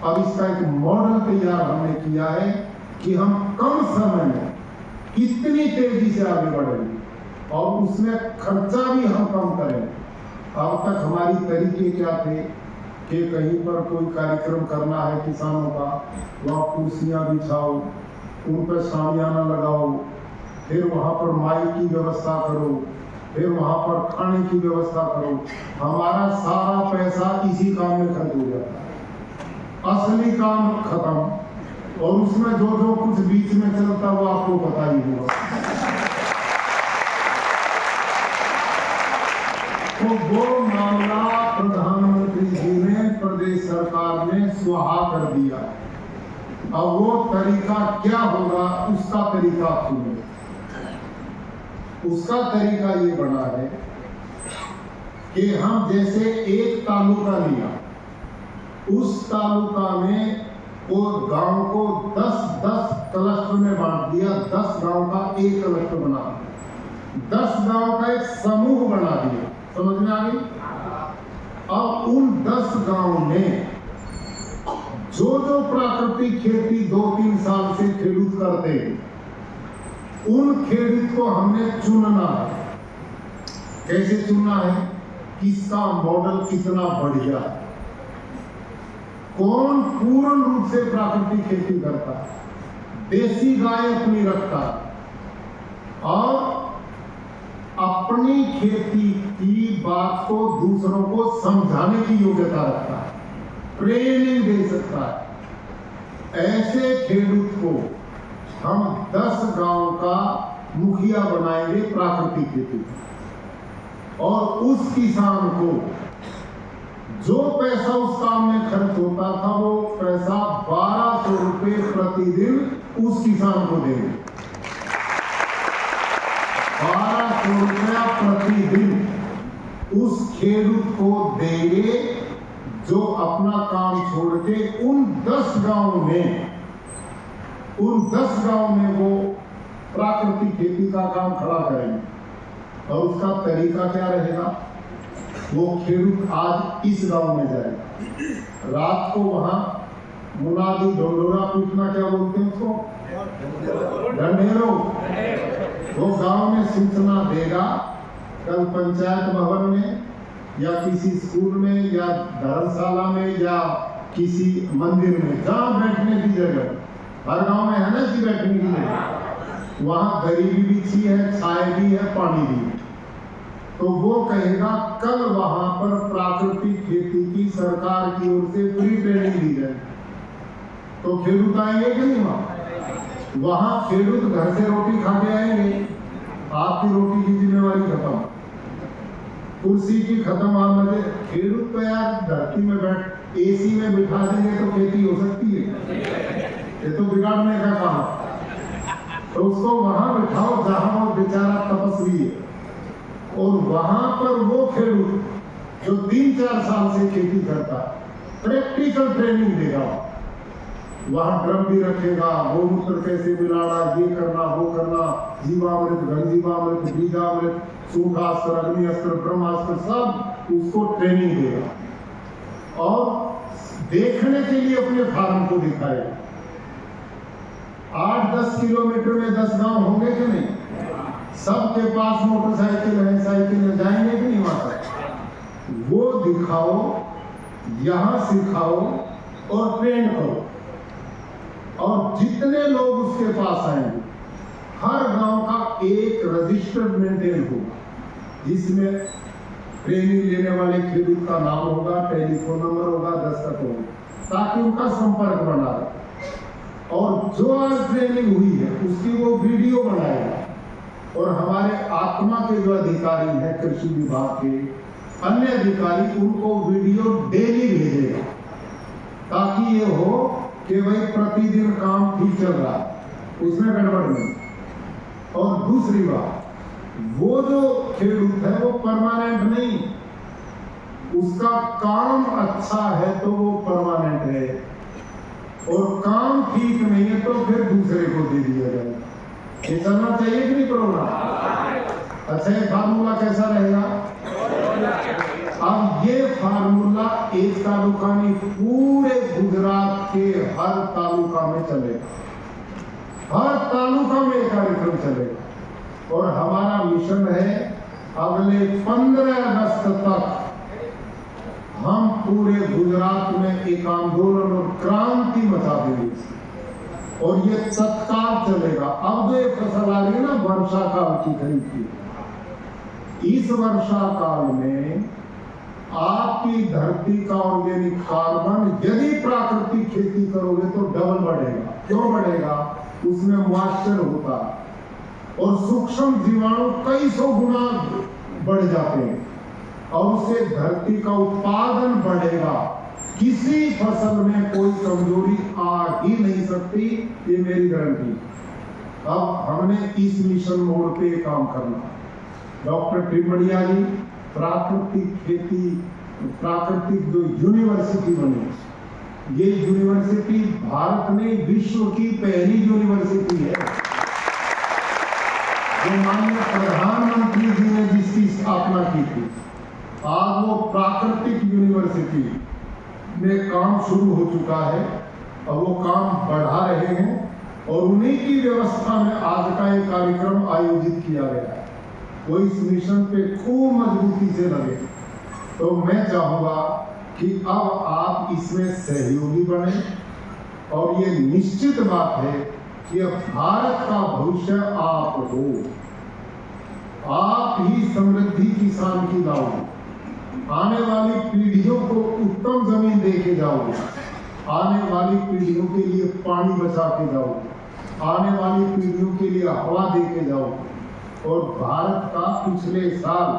अब इसका एक मॉडल तैयार हमने किया है कि हम कम समय में कितनी तेजी से आगे बढ़ेंगे, और उसमें खर्चा भी हम कम करें। अब तक हमारी तरीके क्या थे कि कहीं पर कोई कार्यक्रम करना है किसानों का, वहाँ कुर्सियाँ बिछाओ, उन पर शामियाना लगाओ, फिर वहाँ पर माइक की व्यवस्था करो, फिर वहाँ पर खाने की व्यवस्था करो। हमारा सारा पैसा इसी काम में खर्च हो जाता है, असली काम खत्म। और उसमें जो जो कुछ बीच में चलता वो आपको पता ही होगा। तो वो मामला प्रधानमंत्री जी ने, प्रदेश सरकार ने स्वाहा कर दिया। अब वो तरीका क्या होगा, उसका तरीका सुनो। उसका तरीका ये बना है कि हम जैसे एक तालुका लिया, उस तालुका में वो गांव को 10-10 क्लस्टर में बांट दिया। 10 गांव का एक क्लस्टर बना दिया, 10 गांव का एक समूह बना दिया। समझ में आ गई? अब उन 10 गांव में जो जो प्राकृतिक खेती 2-3 साल से खेडूत करते हैं, उन खेडूत को हमने चुनना है। कैसे चुनना है? किसका मॉडल कितना बढ़िया है, कौन पूर्ण रूप से प्राकृतिक खेती करता है, देसी गाय अपनी रखता है, और अपनी खेती की बात को दूसरों को समझाने की योग्यता रखता है, ट्रेनिंग दे सकता है। ऐसे खेडूत को हम 10 गांव का मुखिया बनाएंगे प्राकृतिक खेती, और उस किसान को जो पैसा उस काम में खर्च होता था, वो पैसा 1200 रुपये प्रतिदिन उस किसान को देंगे। 1200 रुपया प्रतिदिन उस खेडूत को देंगे, जो अपना काम छोड़ के उन 10 गांव में वो प्राकृतिक खेती का काम खड़ा करेंगे। और उसका तरीका क्या रहेगा? वो खेडूत आज इस गांव में जाएगा, रात को वहां मुनादी ढोलौरा पीटना, क्या बोलते हैं उसको, ढंढेरो, वो गांव में सूचना देगा। कल पंचायत भवन में या किसी स्कूल में या धर्मशाला में या किसी मंदिर में, जहां बैठने की जगह, हर गांव में है ना जी बैठने के लिए, वहां गरीबी भी अच्छी है, छाए भी है, पानी भी है। तो वो कहेगा कल वहां पर प्राकृतिक खेती की सरकार की ओर से फ्री ट्रेनिंग दी जाए, तो खेडूत आएंगे कि नहीं? वहां खेडूत घर से रोटी खा के आएंगे, आपकी रोटी की जिम्मेवारी खत्म, कुर्सी की खत्म। आप मुझे खेडूत तो यार धरती में बैठ एसी में बिठा देंगे तो खेती हो सकती है, ये तो बिगाड़ने का काम है। तो उसको वहां बिठाओ जहां वो बेचारा तपस्वी है, और वहां पर वो खेडूत जो 3-4 साल से खेती करता प्रैक्टिकल ट्रेनिंग देगा, वहां ड्रम भी रखेगा, गोमूत्र कैसे मिलाना, ये करना वो करना, जीवामृत, घन जीवामृत, बीजामृत, सूखास्त्र, अग्निअस्त्र, ब्रह्मास्त्र, सब उसको ट्रेनिंग देगा और देखने के लिए अपने फार्म को दिखाएगा। 8-10 किलोमीटर में 10 गांव होंगे कि नहीं? सबके पास मोटरसाइकिल है, साइकिल है, जाएंगे कि नहीं वहां तक? वो दिखाओ, यहां सिखाओ और ट्रेन करो, और जितने लोग उसके पास आएंगे हर गांव का एक रजिस्टर मेंटेन होगा, जिसमें ट्रेनिंग लेने वाले खेडूत का नाम होगा, टेलीफोन नंबर होगा, दस्तखत होगा, ताकि उनका संपर्क बना रहे। और जो आज ट्रेनिंग हुई है उसकी वो वीडियो बनाएगा, और हमारे आत्मा के जो अधिकारी हैं कृषि विभाग के अन्य अधिकारी उनको वीडियो डेली भेजेगा, ताकि ये हो कि भाई प्रतिदिन काम ठीक चल रहा है, उसमें गड़बड़ नहीं। और दूसरी बात, वो जो खेडूत है वो परमानेंट नहीं, उसका काम अच्छा है तो वो परमानेंट है, और काम ठीक नहीं है तो फिर दूसरे को दे दिया जाए। ये चलना चाहिए कि नहीं प्रोग्राम? अच्छा, ये फार्मूला कैसा रहेगा? अब ये फार्मूला एक तालुका नहीं, पूरे गुजरात के हर तालुका में चलेगा, हर तालुका में एक कार्यक्रम चलेगा। और हमारा मिशन है अगले 15 अगस्त तक हम पूरे गुजरात में एक आंदोलन और क्रांति मचा देंगे, और ये तत्काल चलेगा। अब जो ये फसल आ रही है ना वर्षा काल की खरीद की, इस वर्षा काल में आपकी धरती का ऑर्गेनिक कार्बन यदि प्राकृतिक खेती करोगे तो डबल बढ़ेगा। क्यों बढ़ेगा? उसमें मॉइस्चर होता है और सूक्ष्म जीवाणु कई सौ गुना बढ़ जाते हैं, और उससे धरती का उत्पादन बढ़ेगा। किसी फसल में कोई कमजोरी आ ही नहीं सकती, ये मेरी गारंटी। अब हमने इस मिशन मोड पे काम करना। डॉक्टर टिम्बड़िया जी प्राकृतिक खेती, प्राकृतिक जो यूनिवर्सिटी बनी, ये यूनिवर्सिटी भारत में विश्व की पहली यूनिवर्सिटी है, जो माननीय प्रधानमंत्री जी ने जिसकी स्थापना की थी। आज वो प्राकृतिक यूनिवर्सिटी में काम शुरू हो चुका है, और वो काम बढ़ा रहे हैं, और उन्हीं की व्यवस्था में आज का एक कार्यक्रम आयोजित किया गया है। वो इस मिशन पे खूब मजबूती से लगे। तो मैं चाहूंगा कि अब आप इसमें सहयोगी बने, और ये निश्चित बात है कि अब भारत का भविष्य आप हो, आप ही समृद्धि किसान की लाओगे, आने वाली पीढ़ियों को उत्तम जमीन दे के जाओगे, आने वाली पीढ़ियों के लिए पानी बचा के जाओगे, आने वाली पीढ़ियों के लिए हवा दे के जाओगे। और भारत का पिछले साल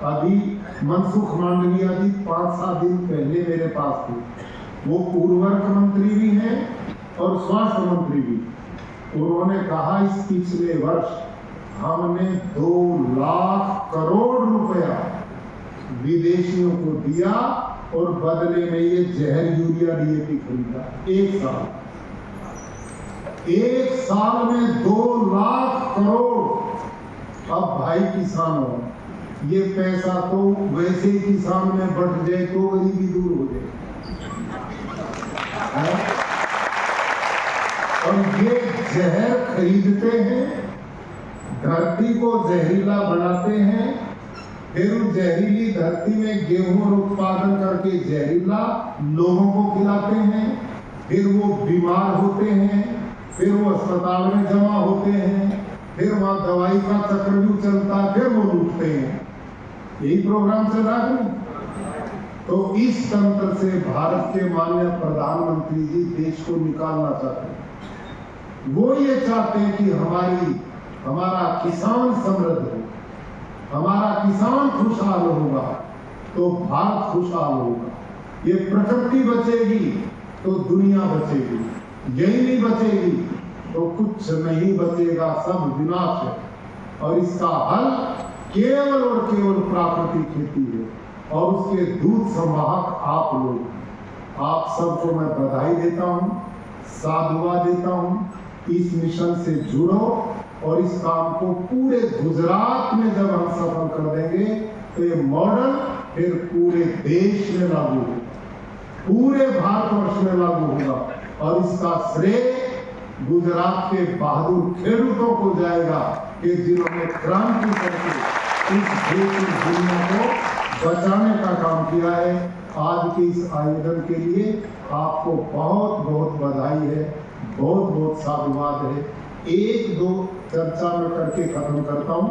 अभी मनसुख मांडविया जी 5-7 दिन पहले मेरे पास थे, वो उर्वरक मंत्री भी हैं और स्वास्थ्य मंत्री भी। उन्होंने कहा इस पिछले वर्ष हमने 2 लाख करोड़ रुपया विदेशियों को दिया, और बदले में ये जहर यूरिया डीएपी खरीदा। एक साल में 2 लाख करोड़। अब भाई किसानों, ये पैसा तो वैसे ही किसान में बढ़ जाए तो गरीबी दूर हो जाए, और ये जहर खरीदते हैं, धरती को जहरीला बनाते हैं, फिर उस जहरीली धरती में गेहूं उत्पादन करके जहरीला लोगों को खिलाते हैं, फिर वो बीमार होते हैं, फिर वो अस्पताल में जमा होते हैं, फिर वहां दवाई का चक्रव्यूह चलता है, फिर वो लूटते हैं। यही प्रोग्राम चल रहा है। तो इस तंत्र से भारत के माननीय प्रधानमंत्री जी देश को निकालना चाहते हैं। वो ये चाहते हैं कि हमारा किसान समृद्ध हो, हमारा किसान खुशहाल होगा तो भारत खुशहाल होगा। ये प्रकृति बचेगी तो दुनिया बचेगी, यही नहीं बचेगी तो कुछ नहीं बचेगा, सब विनाश है। और इसका हल केवल और केवल प्राकृतिक खेती है और उसके दूध संवाहक आप लोग। आप सबको मैं बधाई देता हूं, साधुवाद देता हूं। इस मिशन से जुड़ो और इस काम को पूरे गुजरात में जब हम सफल कर देंगे तो ये मॉडल फिर पूरे देश में लागू होगा, पूरे भारतवर्ष में लागू होगा। और इसका श्रेय गुजरात के बहादुर खेडूतों को जाएगा कि जिन्होंने क्रांति करके इस देश की दुनिया को बचाने का काम किया है। आज के इस आयोजन के लिए आपको बहुत बहुत बधाई है, बहुत बहुत साधुवाद है। एक दो चर्चा में करके खत्म करता हूं।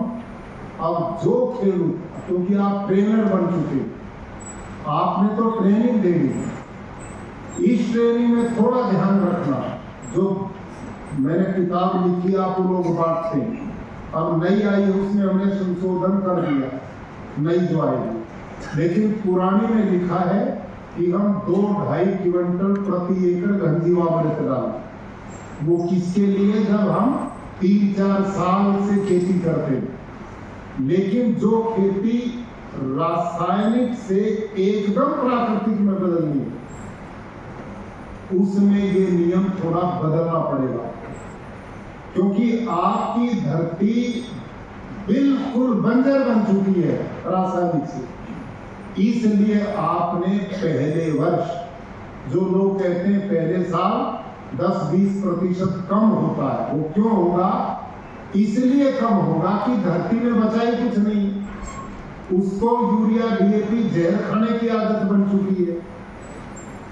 अब जो खेलू, क्योंकि आप ट्रेनर बन चुके, आपने तो ट्रेनिंग देनी है। इस ट्रेनिंग में थोड़ा ध्यान रखना, जो मैंने किताब लिखी आप लोग बांटते हैं, अब नई आई है उसमें हमने संशोधन कर दिया, नई जो आएगी। लेकिन पुरानी में लिखा है कि हम 2-2.5 क्विंटल प्रति एकड़ घन जीवामृत डालें। वो किसके लिए? जब हम 3-4 साल से खेती करते हैं। लेकिन जो खेती रासायनिक से एकदम प्राकृतिक में बदलनी है, उसमें ये नियम थोड़ा बदलना पड़ेगा, क्योंकि आपकी धरती बिल्कुल बंजर बन चुकी है रासायनिक से। इसलिए आपने पहले वर्ष, जो लोग कहते हैं पहले साल 10-20% कम होता है, वो क्यों होगा? इसलिए कम होगा कि धरती में बचा ही कुछ नहीं, उसको यूरिया डीएपी जहर खाने की आदत बन चुकी है।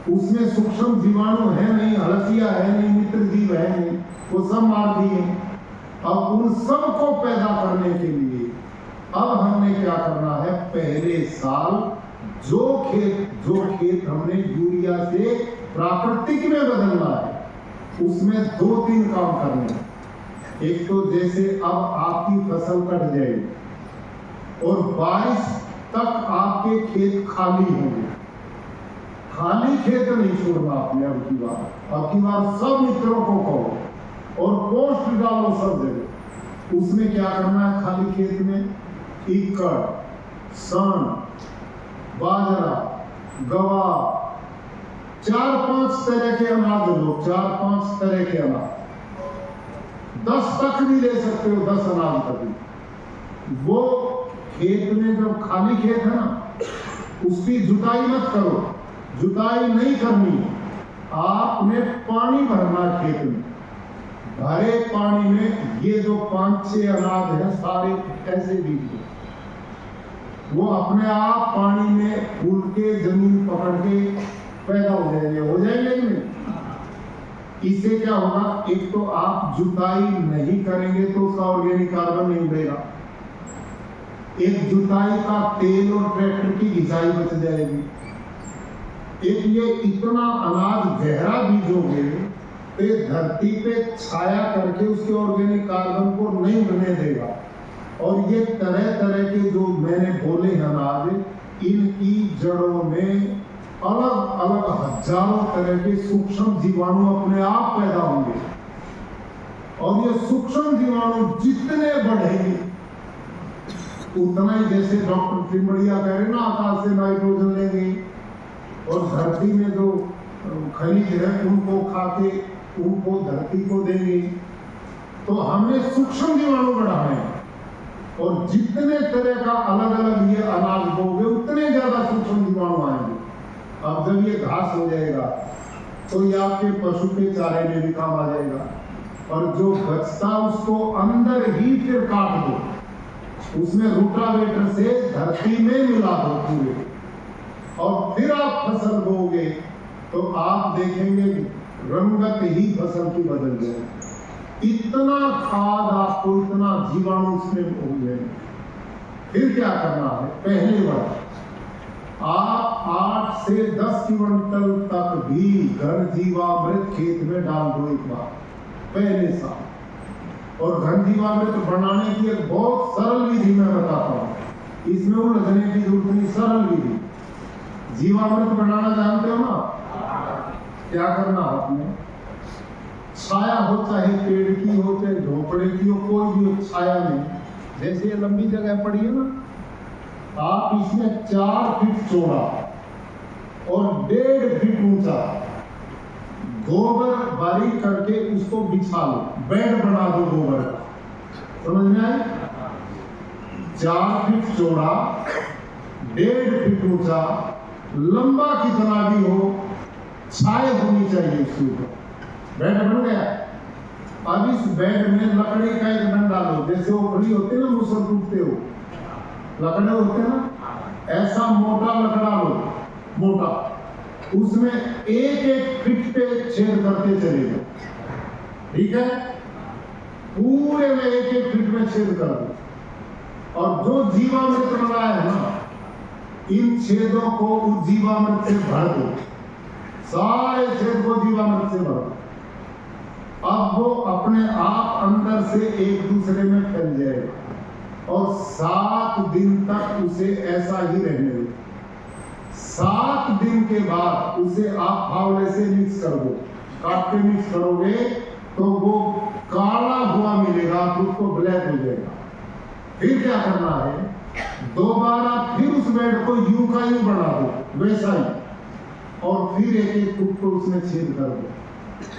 उसमें सूक्ष्म जीवाणु है नहीं, हलसिया है नहीं, मित्र जीव है नहीं, वो सब मार दिए। अब उन सब को पैदा करने के लिए अब हमने क्या करना है? पहले साल जो खेत हमने यूरिया से प्राकृतिक में बदलना है, उसमें 2-3 काम करने हैं। एक तो जैसे अब आपकी फसल कट जाएगी और बारिश तक आपके खेत खाली होंगे, खाली खेत नहीं छोड़ना आपने। अब की बार सब मित्रों को कहो और पोस्ट डालो सब जगह। उसमें क्या करना है? खाली खेत में इक्कड़, सन, बाजरा, गवार, 4-5 तरह के अनाज लो, 4-5 तरह के अनाज, 10 तक भी ले सकते हो, 10 अनाज तक भी। वो खेत में जो खाली खेत है ना, उसकी जुताई मत करो, जुताई नहीं करनी। आपने पानी भरना खेत में, भरे पानी में ये जो 5-6 अनाज है सारे ऐसे बीज, वो अपने आप पानी में फूल के जमीन पकड़ के पैदा हो जाएंगे नहीं। इससे क्या होगा? एक तो आप जुताई नहीं करेंगे तो उसका ऑर्गेनिक कार्बन नहीं देगा, एक जुताई का तेल और ट्रैक्टर की घिसाई बच जाएगी, एक ये इतना अनाज गहरा बीजोगे तो धरती पे छाया करके उसके ऑर्गेनिक कार्बन को नहीं बने देगा। और ये तरह तरह के जो मैंने बोले अनाज, इनकी जड़ों में अलग अलग हजारों तरह के सूक्ष्म जीवाणु अपने आप पैदा होंगे। और ये सूक्ष्म जीवाणु जितने बढ़ेंगे उतना ही, जैसे डॉक्टर त्रिमड़िया कह रहे ना, आकाश से नाइट्रोजन लेंगे और धरती में जो खनिज है उनको खा के उनको धरती को देंगे। तो हमने सूक्ष्म जीवाणु बढ़ाने हैं और जितने तरह का अलग अलग ये अनाज बोगे उतने ज्यादा सूक्ष्म जीवाणु आएंगे। अब जब ये घास हो जाएगा तो ये आपके पशु के चारे में भी काम आ जाएगा। और जो बचता उसको अंदर ही फिर काट दो, उसमें रोटावेटर से धरती में मिला दो पूरे, और फिर आप फसल बोगे तो आप देखेंगे रंगत ही फसल की बदल जाए। इतना खाद आपको, इतना जीवाणु उसमें हो गए। फिर क्या करना है? पहले वर्ष आप 8 से 10 क्विंटल तक भी घन जीवामृत खेत में डाल दो एक बार पहले साल। और घन जीवामृत बनाने की एक बहुत सरल विधि मैं बताता हूँ, इसमें उलझने की जरूरत नहीं, सरल विधि। जीवामृत बनाना जानते हो ना? क्या करना आपने? छाया हो, चाहे पेड़ की हो, चाहे झोपड़े की हो, कोई भी हो, छाया में जैसे ये लंबी जगह पड़ी है ना, आप इसमें 4 फीट चौड़ा और 1.5 फीट ऊंचा गोबर बारीक करके उसको बिछा लो, बेड बना दो गोबर का। समझ में आए? 4 फीट चौड़ा, 1.5 फीट ऊंचा, लंबा कितना भी हो, छाए होनी चाहिए उसके ऊपर। बेड बन गया। अब इस बेड में लकड़ी का एक डंडा लो, जैसे ओखली होते ना, मुसर टूटते हो, लकड़े होते ना, ऐसा मोटा लकड़ा लो, मोटा, उसमें 1-1 फीट पे छेद करते चले जाओ। ठीक है? पूरे में 1-1 फीट में छेद कर दो। और जो जीवामृत बनाया है ना, इन छेदों को उस जीवामृत से भर दो, सारे छेद को जीवामृत से भर दो। अब वो अपने आप अंदर से एक दूसरे में फैल जाएगा और 7 दिन तक उसे ऐसा ही रहने दो। 7 दिन के बाद उसे आप फावड़े से मिक्स कर दो। काट के मिक्स करोगे तो वो काला हुआ मिलेगा, तो उसको ब्लैक हो जाएगा। फिर क्या करना है? दोबारा फिर उस बेड को यूं का यूं बना दो, वैसा ही, और फिर 1-1 फुट को उसमें छेद कर दो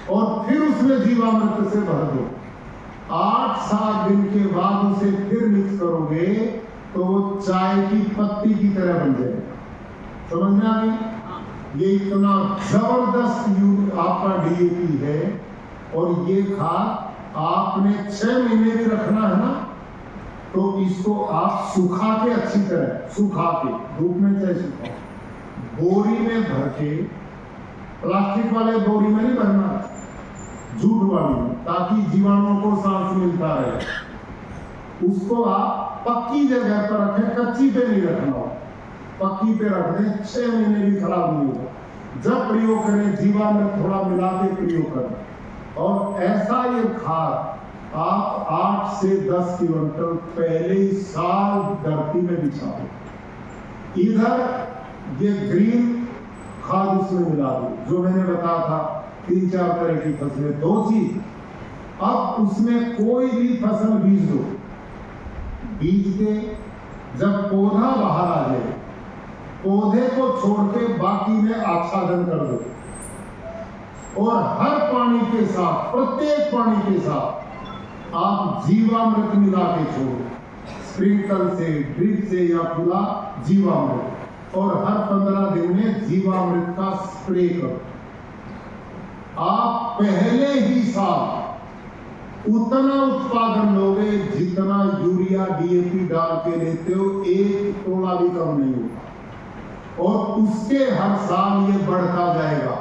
और फिर उसमें जीवामृत से भर दो। 8-7 दिन के बाद उसे फिर मिक्स करोगे तो वो चाय की पत्ती की तरह बन जाएगा। समझ में आ गई? ये इतना जबरदस्त आपका डीएपी है। और ये खाद आपने 6 महीने भी रखना है ना, तो इसको आप सुखा के, अच्छी तरह सुखा के, धूप में चाहे सुखाओ, बोरी में भर के, प्लास्टिक वाले बोरी में नहीं भरना, जूट वाली में, ताकि जीवाणुओं को सांस मिलता रहे। उसको आप पक्की जगह पर रखें, कच्ची पे नहीं रखना हो, पक्की पे रख दें, 6 महीने भी खराब नहीं होगा। जब प्रयोग करें जीवामृत थोड़ा मिला के प्रयोग करें। और ऐसा ये खाद आप 8 से 10 क्विंटल पहले ही साल धरती में बिछाओ। इधर ये ग्रीन खाद उसमें मिला दो, जो मैंने बताया था 3-4 तरह की फसलें, 2 चीज। अब उसमें कोई भी फसल बीज दो, बीज के जब पौधा बाहर आ जाए, पौधे को छोड़ के बाकी में आच्छादन कर दो। और हर पानी के साथ, प्रत्येक पानी के साथ आप जीवामृत मिला के छोड़ो, स्प्रिंकल से, ड्रिप से या खुला जीवामृत। और हर 15 दिन में जीवामृत का स्प्रे करो। आप पहले ही साल उतना उत्पादन लोगे जितना यूरिया डीएपी डाल के लेते हो, 1 तोला भी कम नहीं होगा। और उसके हर साल ये बढ़ता जाएगा।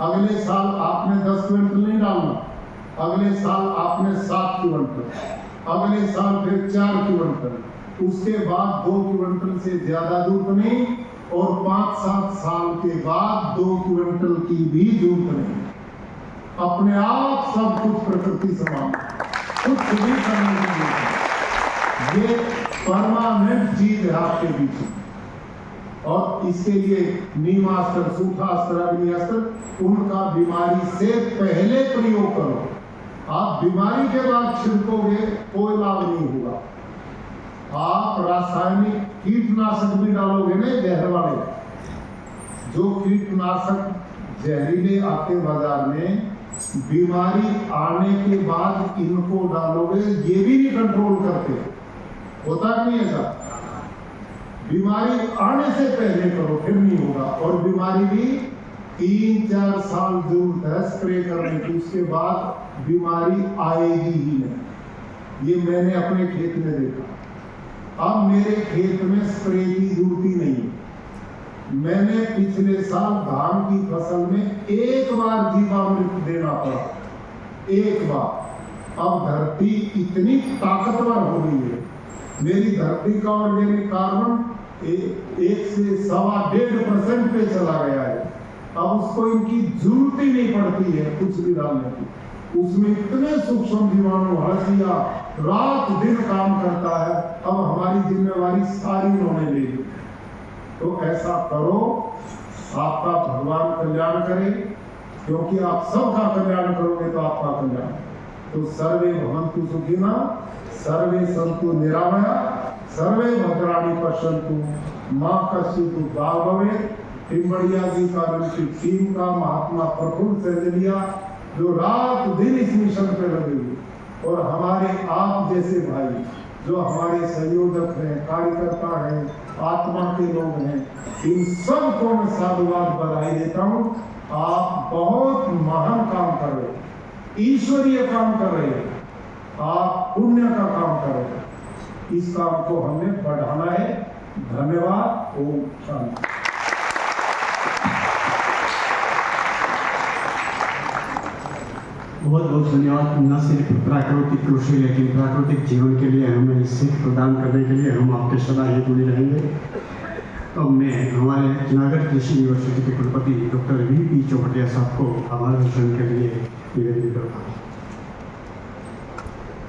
अगले साल आपने 10 क्विंटल नहीं डालना, अगले साल आपने 7 क्विंटल, अगले साल फिर 4 क्विंटल, उसके बाद 2 क्विंटल से ज्यादा जरूरत नहीं, और 5-7 साल के बाद 2 क्विंटल की भी जरूरत नहीं। अपने आप सब कुछ प्रकृति समान, कुछ भी करने की जरूरत नहीं। ये परमानेंट चीज है आपके बीच में। और इसके लिए नीमास्त्र, सूखास्त्र, अग्निस्त्र, उनका बीमारी से पहले प्रयोग करो। आप बीमारी के बाद छिड़कोगे कोई लाभ नहीं होगा। आप रासायनिक कीटनाशक भी डालोगे ना, जहर वाले, जो कीटनाशक जहरीले आते बाजार में, बीमारी आने के बाद इनको डालोगे, ये भी नहीं कंट्रोल करते। होता नहीं ऐसा? बीमारी आने से पहले करो, फिर नहीं होगा। और बीमारी भी 3-4 साल जरूरत है स्प्रे करने की, उसके बाद बीमारी आएगी ही नहीं। ये मैंने अपने खेत में देखा। अब मेरे खेत में स्प्रे की जरूरत ही नहीं है। मैंने पिछले साल धान की फसल में एक बार जीवामृत देना पड़ा, एक बार। अब धरती इतनी ताकतवर हो गई है, मेरी धरती का ऑर्गेनिक कार्बन 1 से 1.25% पे चला गया है। अब उसको इनकी जरूरत ही नहीं पड़ती है कुछ भी डालने की। उसमें इतने सूक्ष्म जीवाणु हड़सिया रात दिन काम करता है। अब हमारी जिम्मेवारी सारी उन्होंने ले ली। तो ऐसा करो, आपका भगवान कल्याण करे, क्योंकि आप सबका कल्याण करोगे तो आपका कल्याण। तो सर्वे भवन्तु सुखिनः, सर्वे सन्तु निरामयाः, सर्वे भद्राणि पश्यन्तु मा कश्चित् दुःखभाग् भवेत्। टिम्बड़िया जी का, उनकी टीम का, महात्मा प्रफुल्ल सेंजलिया जो रात दिन इस मिशन पे लगे हुए, और हमारे आप जैसे भाई जो हमारे संयोजक हैं, कार्यकर्ता हैं, आत्मा के लोग हैं, इन सब को मैं साधुवाद बधाई देता हूँ। आप बहुत महान काम कर रहे हैं, ईश्वरीय काम कर रहे हैं, आप पुण्य का काम कर रहे हैं। इस काम को हमें बढ़ाना है। धन्यवाद। ओम शांति। बहुत बहुत धन्यवाद। न सिर्फ प्राकृतिक कृषि लेकिन प्राकृतिक जीवन के लिए हमें सीख प्रदान करने के लिए हम आपके सदा ही जुड़े रहेंगे। अब मैं हमारे जूनागढ़ कृषि यूनिवर्सिटी के कुलपति डॉक्टर VP चौखटिया साहब को हमारे दर्शन के लिए निवेदन करता हूँ।